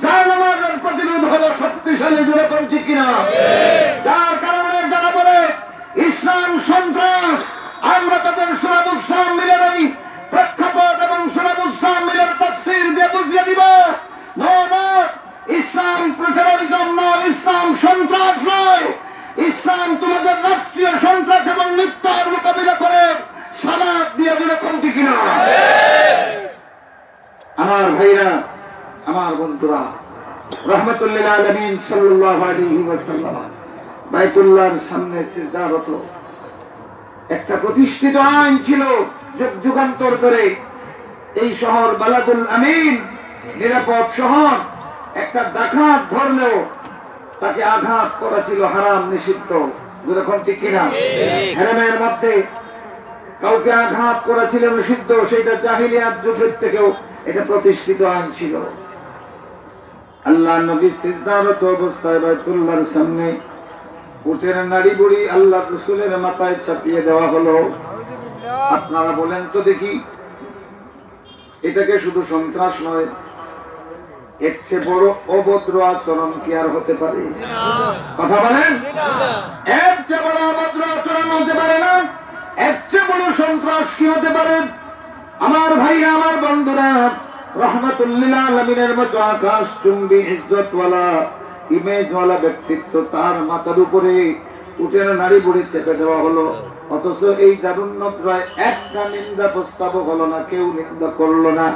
Speaker 1: জায়নামাজের প্রতিরোধ হলো শক্তিশালী। জোরে কোন ঠিক কিনা? যার কারণে যারা বলে ইসলাম সন্ত্রাস, আমরা তাদের সূরা মুজাম্মিলের এই প্রেক্ষাপট এবং সূরা মুজাম্মিলের তাফসীর দিয়ে বুঝিয়ে দিব, নো নো, ইসলাম টেররিজম নয়, ইসলাম সন্ত্রাস নয়। ইসলাম তোমাদের রাষ্ট্রীয় সন্ত্রাস এবং মিথ্যার মোকাবিলা করে সালাত দিয়ে দিলে কমতি কিনা? আমার ভাইরা, আমার বন্ধুরা, রাহমাতুল লিল আলামিন সাল্লাল্লাহু আলাইহি ওয়াসাল্লাম বাইতুল্লাহর সামনে সিজদারত একটা প্রতিষ্ঠিত আইন ছিল যুগ যুগান্তর ধরে। এই শহর বালাদুল আমিন, নিরাপদ শহর। একটা ডাকাত ধরলেও তাকে আঘাত করা ছিল হারাম, নিষিদ্ধ। যখন ঠিক কিনা? হারামের মধ্যে কাউকে আঘাত করা ছিল নিষিদ্ধ। সেটা জাহিলিয়াত যুগের থেকেও এটা প্রতিষ্ঠিত আইন ছিল। আল্লাহ নবী সিজদারত অবস্থায় বাইতুল্লাহর সামনে উটের নাড়ি বুড়ি আল্লাহ রাসূলের মাথায় চাপিয়ে দেওয়া হলো। আপনারা বলেন তো দেখি, এটাকে শুধু সন্ত্রাস নয়, এর চেয়ে বড় অভদ্র আচরণ কি আর হতে পারে? কথা বলেন, এর চেয়ে বড় অভদ্র আচরণ হতে পারে না? এর চেয়ে বড় সন্ত্রাস কি হতে পারে? আমার ভাইরা, আমার বন্ধুরা, রাহমাতুল লিল আলামিনের মতো আকাশ চুম্বি ইজ্জতওয়ালা ইমেজওয়ালা ব্যক্তিত্ব, তার মাথার উপরে উটের নাড়ি বুড়ি চেপে দেওয়া হলো। অথচ এই দারুণনগরায় একটা নিন্দা প্রস্তাব হলো না, কেউ নিন্দা করলো না।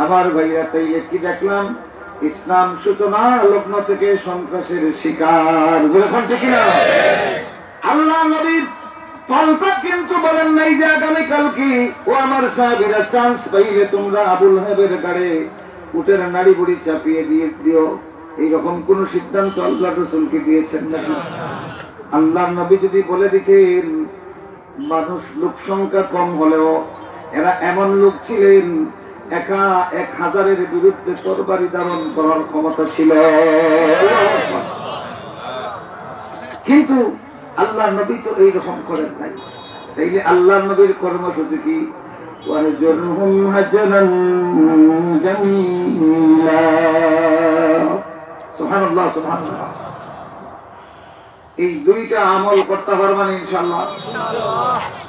Speaker 1: আমার ভাইরা, তাইলে কি দেখলাম? ইসলাম সূচনা লগ্ন থেকে সন্ত্রাসের শিকার। যখন ঠিক না, আল্লাহ নবী পাল্টা কিন্তু বলেন নাই যে আগামীকাল কি ও আমার সাহাবীরা চান্স পাইলে তোমরা আবুল হাবের গাড়ে উটের নাড়ি বুড়ি চাপিয়ে দিয়ে দিও। এইরকম কোন সিদ্ধান্ত আল্লাহ রাসূলকে দিয়েছেন নাকি? আল্লাহ নবী যদি বলে দিতেন, মানুষ লোক সংখ্যা কম হলেও এরা এমন লোক ছিলেন, একা 1000-এর বিরুদ্ধে তরবারি ধারণ করার ক্ষমতা ছিল। কিন্তু আল্লাহ নবী তো এইরকম করেন নাই। তাইলে আল্লাহ নবীর কর্মসূচি কি? واهجرهم هجرا جميلا سبحان الله سبحان الله এই দুইটা আমল করতে পারবেন ইনশাআল্লাহ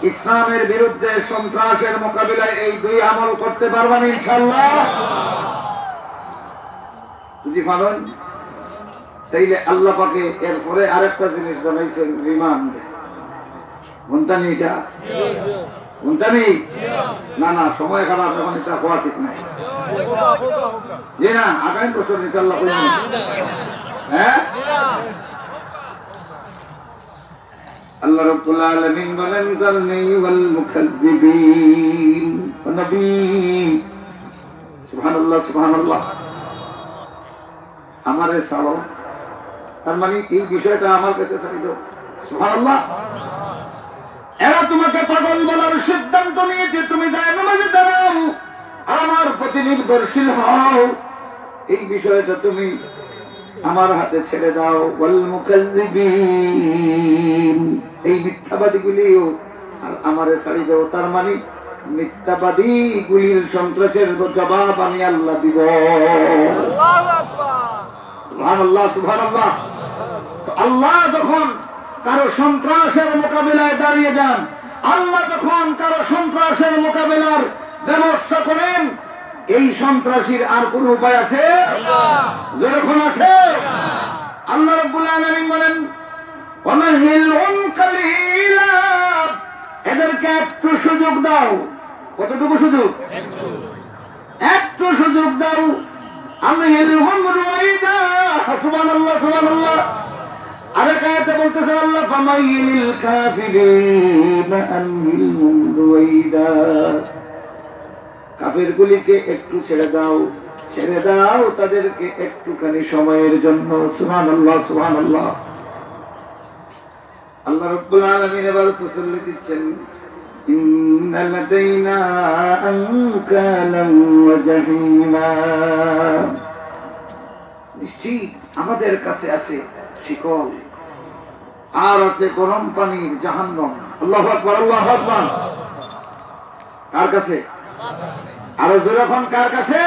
Speaker 1: ইসলামের বিরুদ্ধে সন্ত্রাসের মোকাবিলায় এই দুই আমল করতে পারবেন ইনশাআল্লাহ বুঝি পারেন তাইলে আল্লাহ পাকে এরপরে আরেকটা জিনিস জানাইছেন রিমান্ড কোনটানি এটা কোনটানি না না সময় খারাপ এখন এটা হওয়া ঠিক নাই জি না আগামী বছর ইনশাআল্লাহ হ্যাঁ আল্লাহ রাব্বুল আলামিন বলেন জারনি ওয়াল মুকাজ্জিবিন নবী সুবহানাল্লাহ সুবহানাল্লাহ আমারে ছাড়ো তার মানে এই বিষয়টা আমার কাছে ছাড়ি দাও সুবহানাল্লাহ এরা তোমাকে পাগল বলার সিদ্ধান্ত নিয়েছে তুমি যায় নামাজে দাঁড়াও আমার প্রতি নির্ভরশীল হও এই বিষয়টা তুমি আমার হাতে ছেড়ে দাও ওয়াল মুকাজ্জিবিন এই মিথ্যাবাদীগুলিও আর আমারে ছাড়ি দাও তার মানে মিথ্যাবাদীগুলির সন্ত্রাসের জবাব আমি আল্লাহ দিব আল্লাহু আকবার সুবহানাল্লাহ সুবহানাল্লাহ তো আল্লাহ যখন কারো সন্ত্রাসের মোকাবিলায় দাঁড়িয়ে যান আল্লাহ যখন কারো সন্ত্রাসের মোকাবিলার ব্যবস্থা করেন এই সন্ত্রাসীর আর কোন উপায় আছে যখন আছে আল্লাহ রাব্বুল আলামিন বলেন ওয়ামাহিলুন কালিলা এদেরকে একটু সুযোগ দাও কতটুকু সুযোগ একটু সুযোগ দাও আমহিলহুম রুয়াইদা সুবহানাল্লাহ সুবহানাল্লাহ আরেক আয়াতে বলতেছেন আল্লাহ ফামাইলিল কাফিরিনা আমহিলহুম রুয়াইদা কাফেরগুলিকে একটু ছেড়ে দাও তাদেরকে একটুখানি সময়ের জন্য সুবহানাল্লাহ সুবহানাল্লাহ আল্লাহ রাব্বুল আলামিন এবার তাসাল্লি দিচ্ছেন ইন্না লাদাইনা আনকালাম ওয়া জাহিমা নিশ্চিত আমাদের কাছে আছে শিকল আর আছে গরম পানির জাহান্নাম আল্লাহু আকবার আল্লাহু আকবার কার কাছে আরো যখন কার কাছে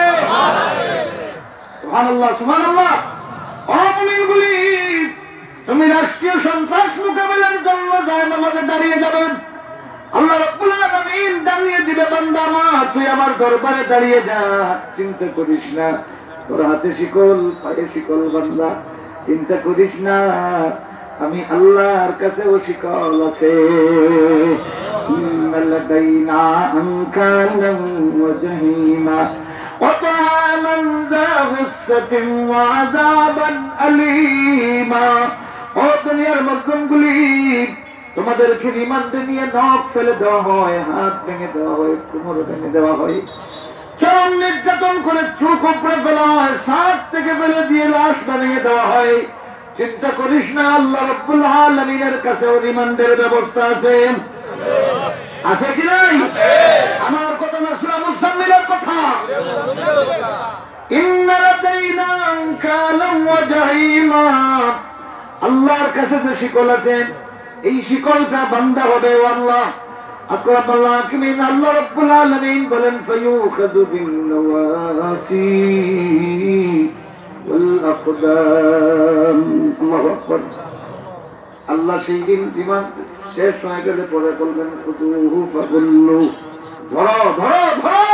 Speaker 1: সুবহানাল্লাহ সুবহানাল্লাহ ও মুমিনগুলি তুমি রাষ্ট্রীয় সন্ত্রাস মোকাবেলার জন্য যায় নামাজে দাঁড়িয়ে যাবেন আল্লাহ রাব্বুল আলামিন জানিয়ে দিবে বান্দা আমার তুই আমার দরবারে দাঁড়িয়ে যা চিন্তা করিস না তোর হাতে শিকল পায়ে শিকল বান্দা চিন্তা করিস না আমি আল্লাহর কাছে ও শিকল আছে লাদাইনা আনকালাম ওয়া জাহিমা ওয়া তা'ামান যা গুসসাতিন ওয়া আযাবান আলীমা ও দুনিয়ার মজলুমগুলি তোমাদেরকে রিমান্ডে নিয়ে নখ ফেলে দেওয়া হয় হাত ভেঙে দেওয়া হয় কোমর ভেঙে দেওয়া হয় চরম নির্যাতন করে চোখ উপড়ে ফেলা হয় ছাদ থেকে ফেলে দিয়ে লাশ বানিয়ে দেওয়া হয় চিন্তা করিস না আল্লাহ রাব্বুল আলামিনের কাছে রিমান্ডের ব্যবস্থা আছে আছে কি নাই আমার কথা না সূরা মুজাম্মিলের কথা ইন্না লাদাইনা আনকালাম ওয়া জাহিমা আল্লাহর কাছে যে শিকল আছে এই শিকলটা বান্দা হবে ও আল্লাহ আকরামুল হাকিমিন আল্লাহ রাব্বুল আলামিন বলেন ফায়ুখাযু বিন নওয়াসি ওয়াল আকদাম আল্লাহু আকবার আল্লাহ সেই দিন রিমান্ড শেষ হয়ে গেলে পরে বলবেন খুযুহু ফাগুল্লু ধরো ধরো ধরো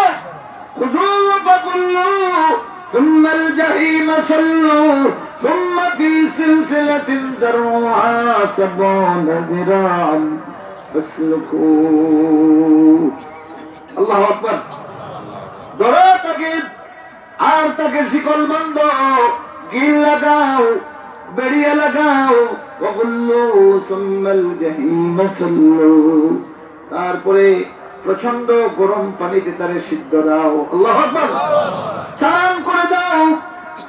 Speaker 1: খুযুহু ফাগুল্লু ثم الجحيم صلوا ثم في سلسلة ذرعها 70 ذراعا فاسلكوه الله أكبر ধরো তাকে আর তাকে শিকল বন্ধ গিল লাগাও বেড়িয়ে লাগাও ওয়াগুল্লু সুম্মাল জাহিম সাল্লু তারপরে প্রচন্ড গরম পানিতে তারে সিদ্ধ দাও আল্লাহু আকবার চালান করে দাও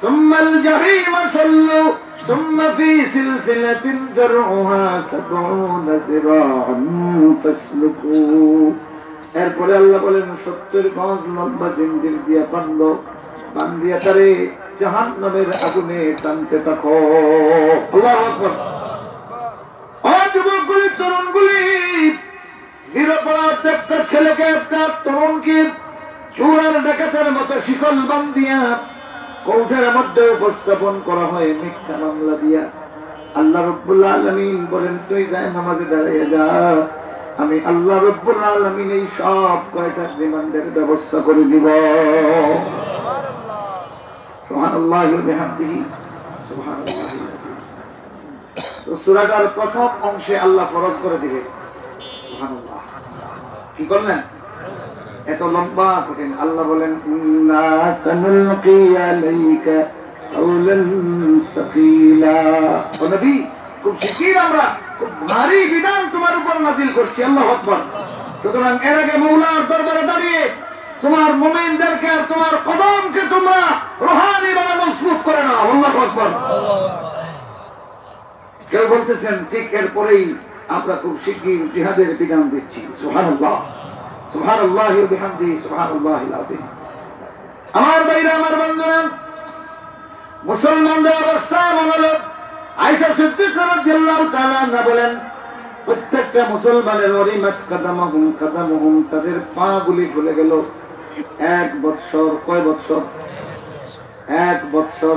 Speaker 1: সুম্মাল জাহিম সাল্লু সুম্মা ফি সিলসিলাতিন যারউহা 70 যিরাআন ফাসলুকু এরপরে আল্লাহ বলেন 70 গজ লম্বা জিঞ্জির দিয়ে বান্ধিয়া তারে জাহান্নামের আগুনে টানতে থাকো আল্লাহু আকবার ও যুবকগুলি তরুণগুলি নিরপরাধ একটা ছেলেকে, একটা তরুণকে চোরার ডাকাতের মতো শিকল বান্ধিয়া কোর্টের মধ্যে উপস্থাপন করা হয় মিথ্যা মামলা দিয়া। আল্লাহ রাব্বুল আলামিন বলেন, তুই যায় নামাজে দাঁড়িয়ে যা, আমি আল্লাহ রাব্বুল আলামিন এই সব কয়টা রিমান্ডের ব্যবস্থা করে দিব। সুবহানাল্লাহি ওয়া বিহামদিহি সুবহানাল্লাহি। তো সূরাটার প্রথম অংশে আল্লাহ ফরজ করে দিবে। সুবহানাল্লাহ। কি করলেন? এত লম্বা কঠিন। আল্লাহ বলেন, ইন্না সানুলকি আলাইকা কাওলান সাকিলা। ও নবী, খুব শিগগির আমরা খুব ভারী বিধান তোমার উপর নাযিল করছি। আল্লাহু আকবার। সুতরাং এর আগে মওলার দরবারে দাঁড়িয়ে তোমার মুমিনদেরকে আর তোমার কদমকে তোমরা রূহানি ভাবে মজবুত করে নাও। আল্লাহু আকবার। কেউ বলতেছেন ঠিক এরপরেই আমরা খুব শিগগির জিহাদের বিধান দিচ্ছি। সুবহানাল্লাহ সুবহানাল্লাহি ওয়া বিহামদিহি সুবহানাল্লাহিল আযীম। আমার ভাইরা, আমার বন্ধুরা, মুসলমানদের অবস্থা মনে আয়েশা সিদ্দিকা রাদিয়াল্লাহু তাআলা আনহা বলেন, প্রত্যেকটা মুসলমানের ওরিমাত কাদামুহুম, তাদের পা গুলি ফুলে গেল। 1 বৎসর। কয় বৎসর? 1 বৎসর।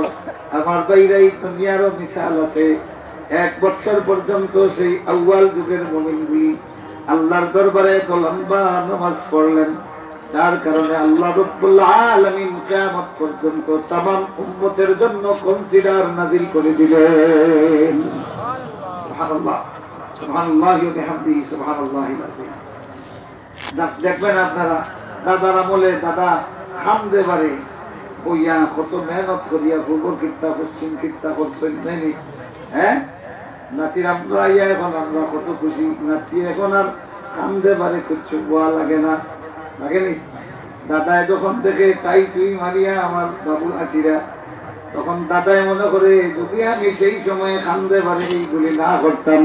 Speaker 1: আমার ভাইরা, এই দুনিয়ারও মিসাল আছে। 1 বৎসর পর্যন্ত সেই আউয়াল যুগের মুমিনগুলি আল্লাহর দরবারে এত লম্বা নামাজ পড়লেন, যার কারণে আল্লাহ রাব্বুল আলামিন কিয়ামত পর্যন্ত तमाम উম্মতের জন্য কনসিডার নাযিল করে দিলেন। সুবহানাল্লাহ সুবহানাল্লাহি ওয়া বিহামদিহি সুবহানাল্লাহিল আযীম। দেখবেন আপনারা, দাদার আমলে দাদা খামদে পারে বইয়া কত মেহনত করিয়া ফুবর কিত্তা পশ্চিম কিত্তা করছেন, নাইনি? হ্যাঁ, নাতির আমরা আইয়া এখন আমরা কত খুশি। নাতি এখন আর খামদে পারে, কিচ্ছু বোয়া লাগে না, লাগেনি? দাদায় যখন থেকে টাই টুই মারিয়া আমার বাবু আটিরা, তখন দাদায় মনে করে যদি আমি সেই সময়ে খামদে পারে এইগুলি না করতাম,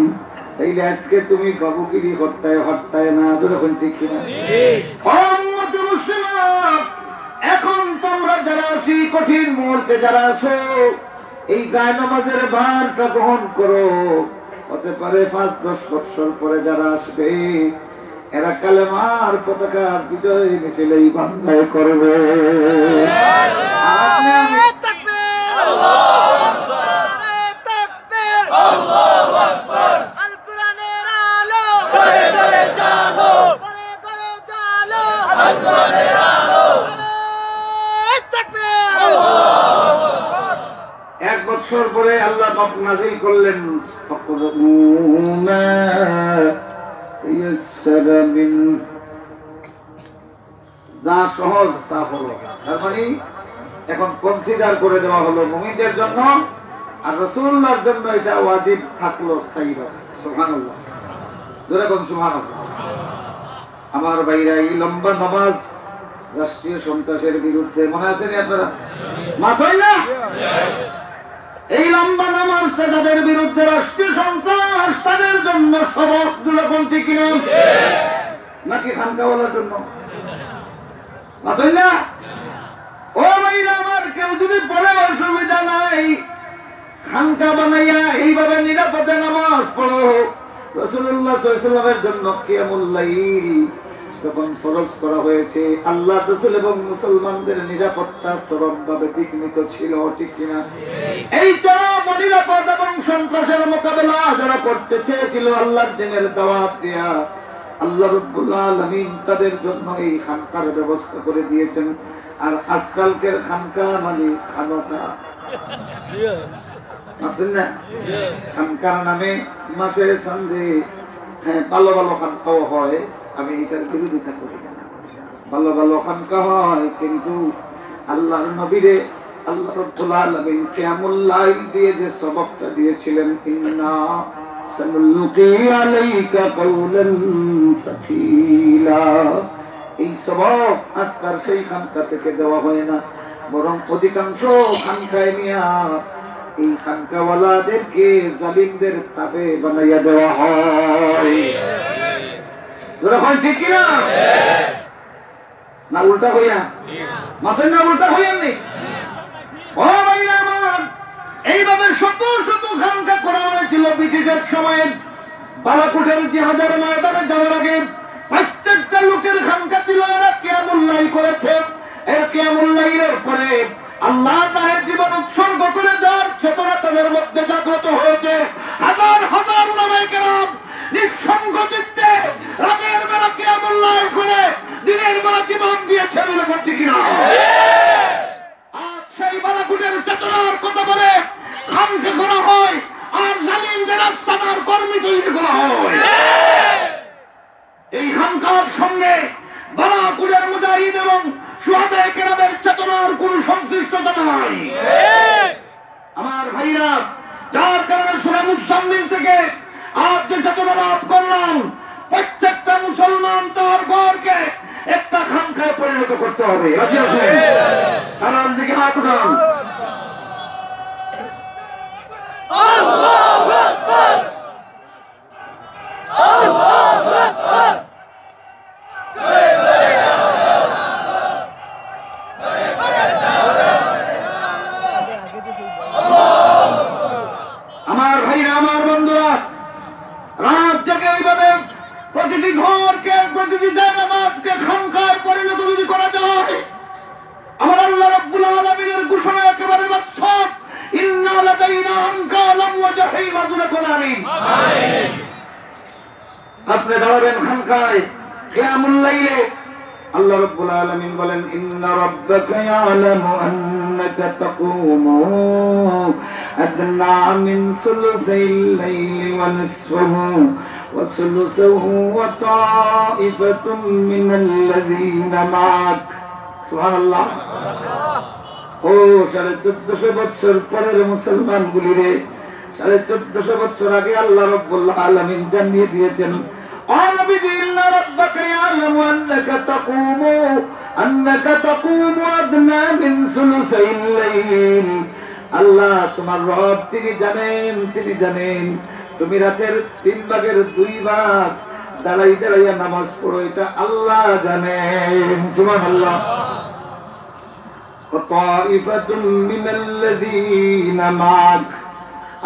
Speaker 1: তাইলে আজকে তুমি বাবুগিরি হত্যায় হত্যায় না। যখন ঠিক কিনা? এখন তোমরা যারা আছি, কঠিন মুহূর্তে যারা আছো, এই জায়নামাজের ভারটা গ্রহণ করো। হতে পারে 5-10 বছর পরে যারা আসবে, এরা কালেমার পতাকার বিজয় মিছিলেই বাংলায় করবে। এক বছর পরে আল্লাহ নাযিল করলেন, যা সহজ তা হলো। তার মানে এখন কনসিডার করে দেওয়া হলো মুমিনদের জন্য, আর রাসূলুল্লাহর জন্য এটা ওয়াজিব থাকলো স্থায়ীভাবে। সুবহানাল্লাহ, জোরে বলুন সুবহানাল্লাহ। আমার ভাইরা, এই লম্বা নামাজ রাষ্ট্রীয় সন্ত্রাসের বিরুদ্ধে, মনে আছে নি আপনারা? মাথায় না? এই লম্বা নামাজটা যাদের বিরুদ্ধে রাষ্ট্রীয় সন্ত্রাস, তাদের জন্য সবক দুরকম, ঠিক কিনা? নাকি খানকাওয়ালার জন্য? মাথায় না? ও ভাইরা আমার, কেউ যদি বলে অসুবিধা নাই, খানকা বানাইয়া এইভাবে নিরাপদে নামাজ পড়ো। রাসূলুল্লাহ সাল্লাল্লাহু আলাইহি ওয়াসাল্লামের জন্য কিয়ামুল লাইল যখন ফরজ করা হয়েছে, আল্লাহ রাসূল এবং মুসলমানদের নিরাপত্তা চরমভাবে বিঘ্নিত ছিল, ঠিক কিনা? এই চরম নিরাপদ এবং সন্ত্রাসের মোকাবেলা যারা করতে চেয়েছিল আল্লাহর দ্বীনের দাওয়াত দেয়া, আল্লাহ রাব্বুল আলামিন তাদের জন্য এই খানকার ব্যবস্থা করে দিয়েছেন। আর আজকালকের খানকা মানে খানকা, খানকার নামে মাসে সন্ধে ভালো ভালো খানকাও হয়। আমি এটার বিরোধিতা করি না, ভালো ভালো খানকা হয়, কিন্তু আল্লাহর নবীরে আল্লাহ রাব্বুল আলামিন কিয়ামুল লাইল দিয়ে যে সবকটা দিয়েছিলেন, ইন্না সানুলকি আলাইকা কাওলান সাকিলা, এই সবক আজকাল সেই খানকা থেকে দেওয়া হয় না, বরং অধিকাংশ খানকায় নিয়া এই খানকাওয়ালাদেরকে জালিমদের তাবে বানাইয়া দেওয়া হয়। ঠিক কিনা? না উল্টা হইয়া? মাথায় না উল্টা হইয়াননি? ও ভাইরা আমার, এইভাবে শত শত খানকা করা হয়েছিল ব্রিটিশের সময়ে। বালাকোটের জিহাদের ময়দানে যাওয়ার আগে প্রত্যেকটা লোকের খানকা ছিল, এরা কিয়ামুল লাইল করেছে। এর কিয়ামুল লাইলের পরে আল্লাহর রাহে জীবন উৎসর্গ করে দেওয়ার চেতনা তাদের মধ্যে জাগ্রত হয়েছে। হাজার হাজার উলামায়ে কেরাম নিঃসঙ্গ চিত্তে রাতের বেলা কিয়ামুল লাইল করে দিনের বেলা জীবন দিয়েছে। বলে করতে কিনা? আজ সেই বালাকুটের চেতনার কথা বলে খানকা করা হয়, আর জালিমদের আস্তানার কর্মী তৈরি করা হয়। এই খানকার সঙ্গে বালাকুটের মুজাহিদ এবং শুহাদায়ে কেরামের চেতনার কোন সংশ্লিষ্টতা নাই। আমার ভাইরা, যার কারণে সূরা মুজাম্মিল থেকে আজ যে চেতনা লাভ করলাম, প্রত্যেকটা মুসলমান তার ঘরকে একটা খানকায় পরিণত করতে হবে। রাজি আছেন? কারণ দিকে হাত উঠান। আল্লাহু আকবার, আল্লাহু আকবার। আমার ভাইরা, আমার বন্ধুরা, রাত জেগে এইভাবে প্রতিটি ঘরকে, প্রতিটি জায়নামাজকে খানকায় পরিণত যদি করা যায়, আমার আল্লাহ রাব্বুল আলামিনের ঘোষণা একেবারে বাস্তব। ইন্না লাদাইনা আনকালাম ওয়া জাহিমা। আমিন। আপনি দাঁড়াবেন খানকায় কিয়ামুল লাইলে। আল্লাহ রাব্বুল আলামিন বলেন, ইন্না রাব্বাকা ইয়ালামু আন্নাকা তাকুমু আদনা মিন সুলুসাইল লাইলি ওয়া নিসফাহু ওয়া সুলুসাহু ওয়া তাইফাতুম মিনাল্লাযীনা মা'আক। সুবহানাল্লাহ। ও 1450 বছর পরের মুসলমান গুলিরে, 1450 বছর আগে আল্লাহ রাব্বুল আলামিন জানিয়ে দিয়েছেন, আল্লাহ তোমার রব তিনি জানেন তুমি রাতের 3 ভাগের 2 ভাগ দাঁড়াই দাঁড়াইয়া নামাজ পড়ো, এটা আল্লাহ জানেন। সুবহানাল্লাহ।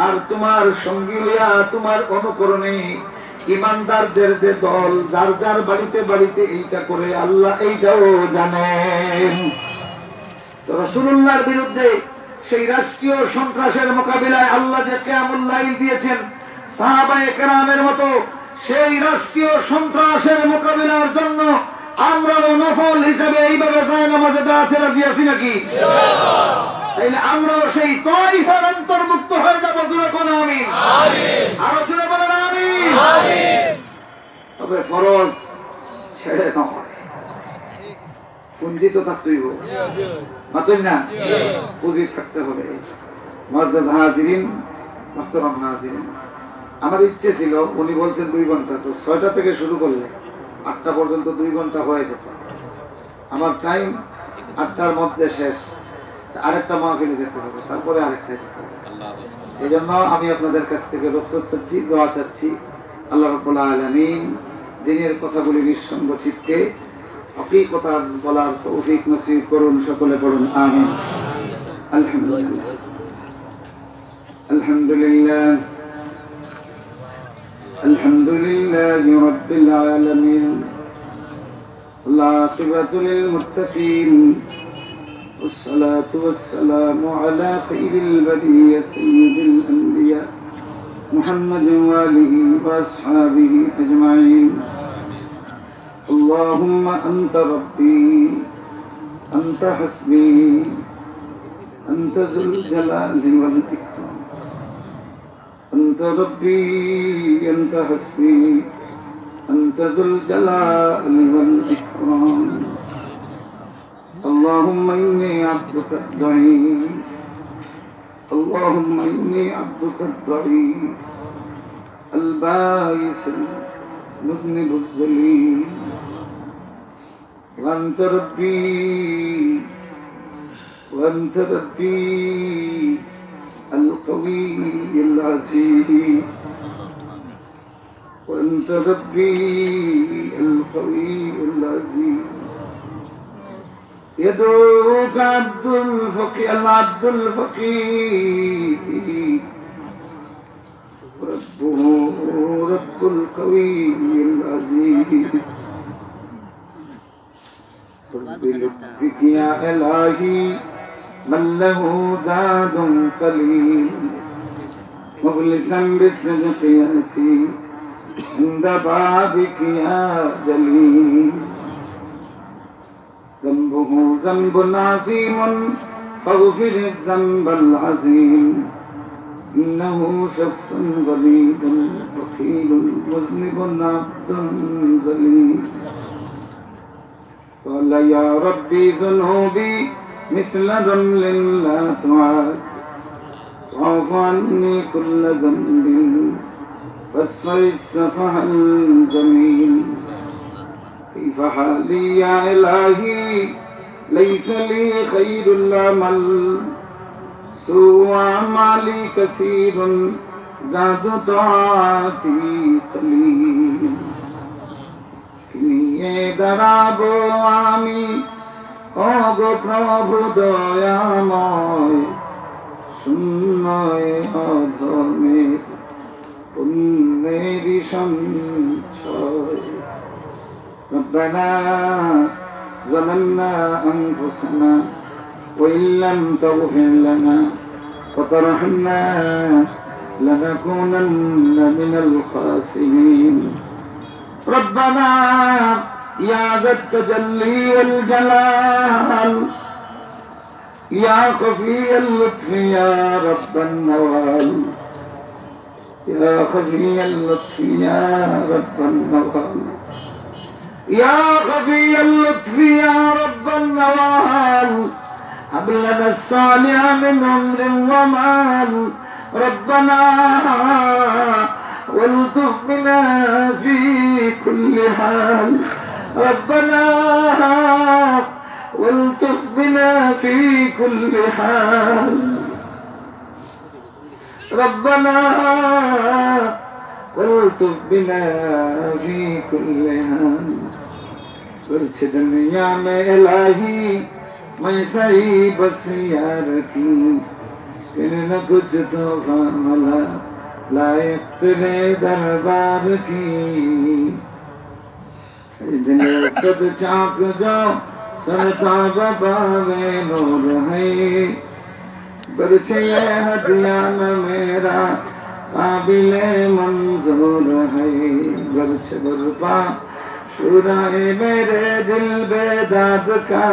Speaker 1: আর তোমার সঙ্গী হইয়া তোমার অনুকরণে ইমানদারদের যে দল, যার যার বাড়িতে বাড়িতে এইটা করে, আল্লাহ এইটাও জানেন। তো রাসূলুল্লাহর বিরুদ্ধে সেই রাষ্ট্রীয় সন্ত্রাসের মোকাবিলায় আল্লাহ যে কিয়ামুল লাইল দিয়েছেন, সাহাবায়ে কেরামের মতো সেই রাষ্ট্রীয় সন্ত্রাসের মোকাবিলার জন্য আমরাও নফল হিসেবে এইভাবে জায়নামাজে দাঁড়াতে রাজি আছি নাকি? তাইলে আমরাও সেই তাইফার অন্তর্ভুক্ত হয়ে যাবো। জোরে বলেন আমিন। আরো জোরে বলেন আমিন। তবে ফরজ ছেড়ে নয়, পুঁজি তো থাকতেই হবে, মাতই না, পুঁজি থাকতে হবে। মুআজ্জাজ হাজিরিন, মুহতারাম হাজিরিন, আমার ইচ্ছে ছিল, উনি বলছেন 2 ঘন্টা, তো 6টা থেকে শুরু করলে 8টা পর্যন্ত 2 ঘন্টা হয়ে যেত। আমার টাইম 8টার মধ্যে শেষ, আরেকটা মাহফিলে যেতে হবে, তারপরে আরেকটা যেতে হবে। এই জন্য আমি আপনাদের কাছ থেকে রুখসত চাচ্ছি, দোয়া চাচ্ছি। আল্লাহ রাব্বুল আলামিন দিনের কথাগুলি নিঃসঙ্গ চিত্তে হকীকত বলার তৌফিক নসিব করুন। সকলে পড়ুন আমিন। আলহামদুলিল্লাহ, আলহামদুলিল্লাহ, আলহামদুলিল্লাহি রাব্বিল আলামিন। العاقبة للمتقين والصلاة والسلام على خير البرية سيد الأنبياء محمد وآله وأصحابه أجمعين. اللهم أنت ربي أنت حسبي أنت ذو الجلال والإكرام. أنت ربي أنت حسبي أنت ذو الجلال والإكرام. اللهم إني عبدك الضعيف، اللهم إني عبدك الضعيف البائس المذنب الذليل. وأنت ربي القوي العزيز. وأنت ربي القوي العزيز. يدعوك العبد الفقير ربه رب القوي العزيز. بلطفك يا إلهي من له زاد قليل مخلصا بالصدق يأتي عند بابك يا جليل ذنبه ذنب عظيم فاغفر الذنب العظيم إنه شخص غليظ بخيل مذنب عبد ذليل قال يا ربي ذنوبي مثل رمل لا تعاد واعف عني كل ذنب فاصفح الصفح الجميل كيف حالي يا إلهي ليس لي خير العمل سوء أعمالي كثير زاد طاعتي قليل নিয়ে দাঁড়াবো আমি ওগো প্রভু দয়াময় শূন্যে অধমে পুণ্যেরই সঞ্চয় ربنا ظلمنا أنفسنا وإن لم تغفر لنا وترحمنا لنكونن من الخاسرين ربنا يا ذا التجلي والجلال يا خفي اللطف يا رب النوال يا خفي اللطف يا رب النوال يا خفي اللطف يا رب النوال هب لنا الصالح من عمر ومال ربنا والطف بنا في كل حال ربنا والطف بنا في كل حال ربنا والطف بنا في كل حال ورچ دنیا میں الہی میں صحیح بس یارکی پھر نہ کچھ تحفہ ملا لائق تیرے دربار کی دل سد چاک جاؤ سرتاب باوے نور ہے برچے یہ ہدیان میرا قابل منظور ہے برچ برپا شورائے میرے دل بیداد کا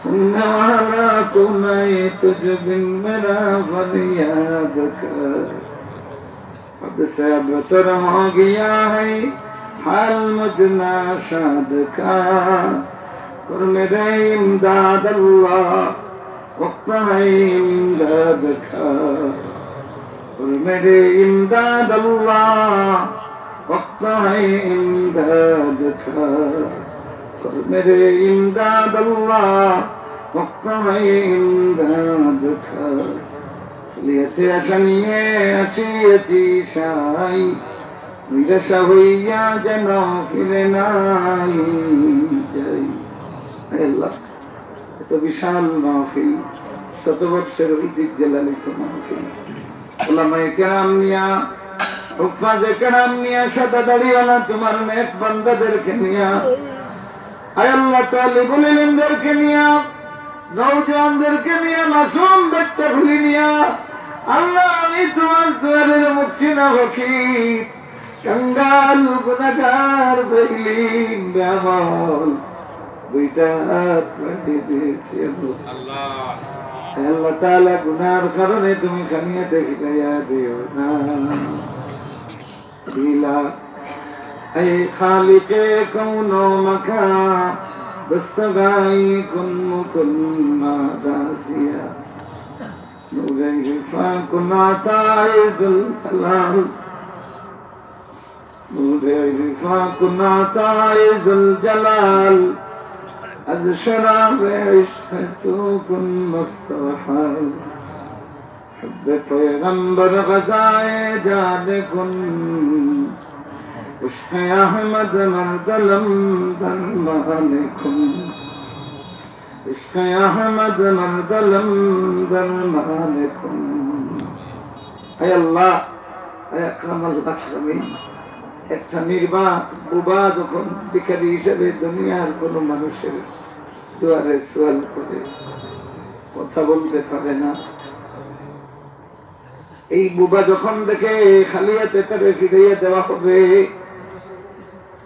Speaker 1: سننے والا کو میں تجھ بن میرا فریاد کر اب سے اب تر ہو گیا ہے حال مجھنا شاد کا اور میرے امداد اللہ وقت ہے امداد کا اور میرے امداد اللہ وقت ہے امداد کا اور میرے امداد اللہ وقت ہے امداد کا لیتے اسنیے اسیتی شائی বিদেশা হইয়া যেন ফিরে নাই যাই আল্লাহ এত বিশাল মাহফিল শত বৎসর ঐতিহ্য লালিত মাহফিল ওলামায়ে কেরাম নিয়া হুফাজে কেরাম নিয়া সাদা দাড়িওয়ালা তোমার নেক বান্দাদেরকে নিয়া আয় আল্লাহ তালিবুল ইলমদেরকে নিয়া নওজওয়ানদেরকে নিয়া মাসুম বাচ্চাগুলি নিয়া আল্লাহ আমি তোমার দুয়ারের মুক্তি না ফকির कंगाल गुनाहगार बैलीन बेअमल দুইটা হাত বাড়িয়ে দিয়েছি আল্লাহ তাআলা গুনার কারণে তুমি খানিয়াতে ফিরাইয়া দিও না দিলা এ খালিকে কওনো মাকা দস্তগাই কুন মুকুন মাদাসিয়া নুরে হিফা কুনাতায়ে যুল কালাল نور رفاق نعطائے ذوالجلال از شراب عشق تو کن مستحال حب پیغمبر غزائے جان کن عشق احمد مردلم درمان کن عشق احمد مردلم درمان کن اے اللہ اے اکرم الاکرمین একটা নির্বাক বোবা যখন ভিখারি হিসেবে দুনিয়ার কোন মানুষের দুয়ারে সোয়াল করে, কথা বলতে পারে না। এই বুবা যখন দেখে খালি হাতে তারে ফিরাইয়া দেওয়া হবে,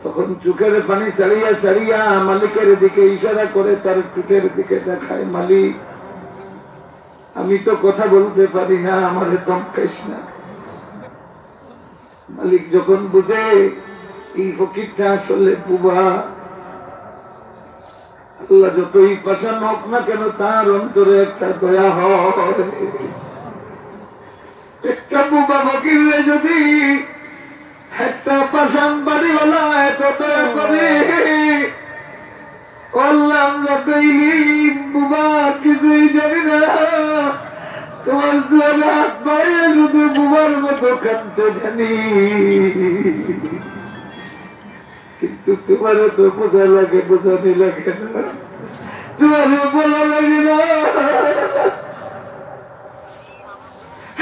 Speaker 1: তখন চোখের পানি ছাড়িয়া ছাড়িয়া মালিকের দিকে ইশারা করে তার পিঠের দিকে দেখায়, মালিক আমি তো কথা বলতে পারি না, আমারে ধমকাইস না। মালিক যখন বুঝে এই ফকিরটা আসলে বুবা, আল্লাহ যতই পাশান হোক না কেন তার অন্তরে একটা দয়া হয়। একটা বুবা ফকিরে যদি একটা পাশান বাড়িওয়ালা এত দয়া করে, আল্লাহ আমরা পেইলি বুবা কিছুই জানি না, তোমার দুয়ারে হাত বাড়িয়ে শুধু বুবার মতো কাঁদতে জানি, কিন্তু তোমার তো বোঝা লাগে, বোঝানি লাগে না, তোমার বলা লাগে না।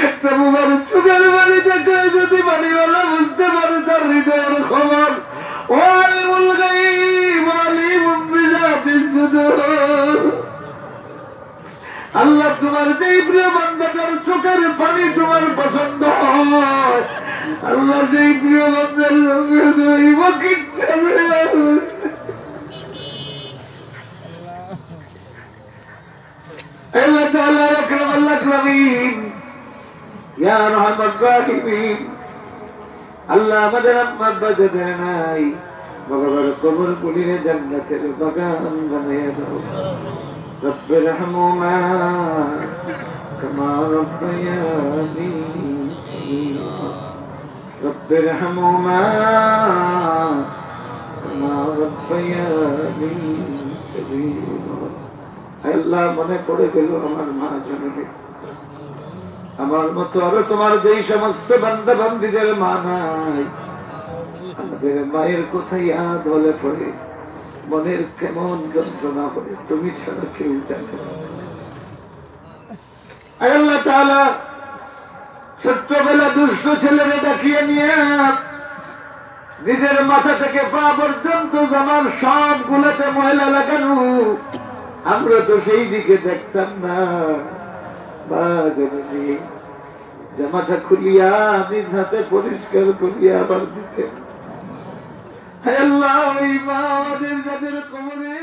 Speaker 1: একটা বুবার চোখের বাড়ি দেখে যদি বাড়িওয়ালা বুঝতে পারে তার হৃদয়ের খবর, ও আলিমুল গায়ব আলিমুম বিযাতিস সুদূর, আল্লাহ তোমার যেই প্রিয় বান্দাটার চোখের পানি তোমার পছন্দ হয়, আল্লাহ যেই প্রিয় বান্দার আল্লাহ তাআলা আকরামাল আকরামিন ইয়া আরহামার রাহিমিন। আল্লাহ আমাদের আম্মা আব্বা যাদের নাই, বাবার কবর গুলিরে জান্নাতের বাগান বানাইয়া দাও। رب ارحمهما كما ربياني صغيرا رب ارحمهما كما ربياني صغيرا। আল্লাহ মনে পড়ে গেল আমার মা জননী, আমার মতো আরো তোমার যেই সমস্ত বান্দা বান্দীদের মা নাই, আমাদের মায়ের কথা ইয়াদ হলে পড়ে মনের কেমন যন্ত্রণা করে, তুমি ছাড়া কেউ জানে না। আল্লাহ তাআলা ছোট্টবেলা দুষ্ট ছেলেরে ডাকিয়ে নিয়ে নিজের মাথা থেকে পা পর্যন্ত জামার সব গুলাতে ময়লা লাগানো, আমরা তো সেই দিকে দেখতাম না। বা জননী জামাটা খুলিয়া নিজ হাতে পরিষ্কার করিয়া আবার দিতেন। আল্লাহ ওই মা আমাদের যাদের কবরে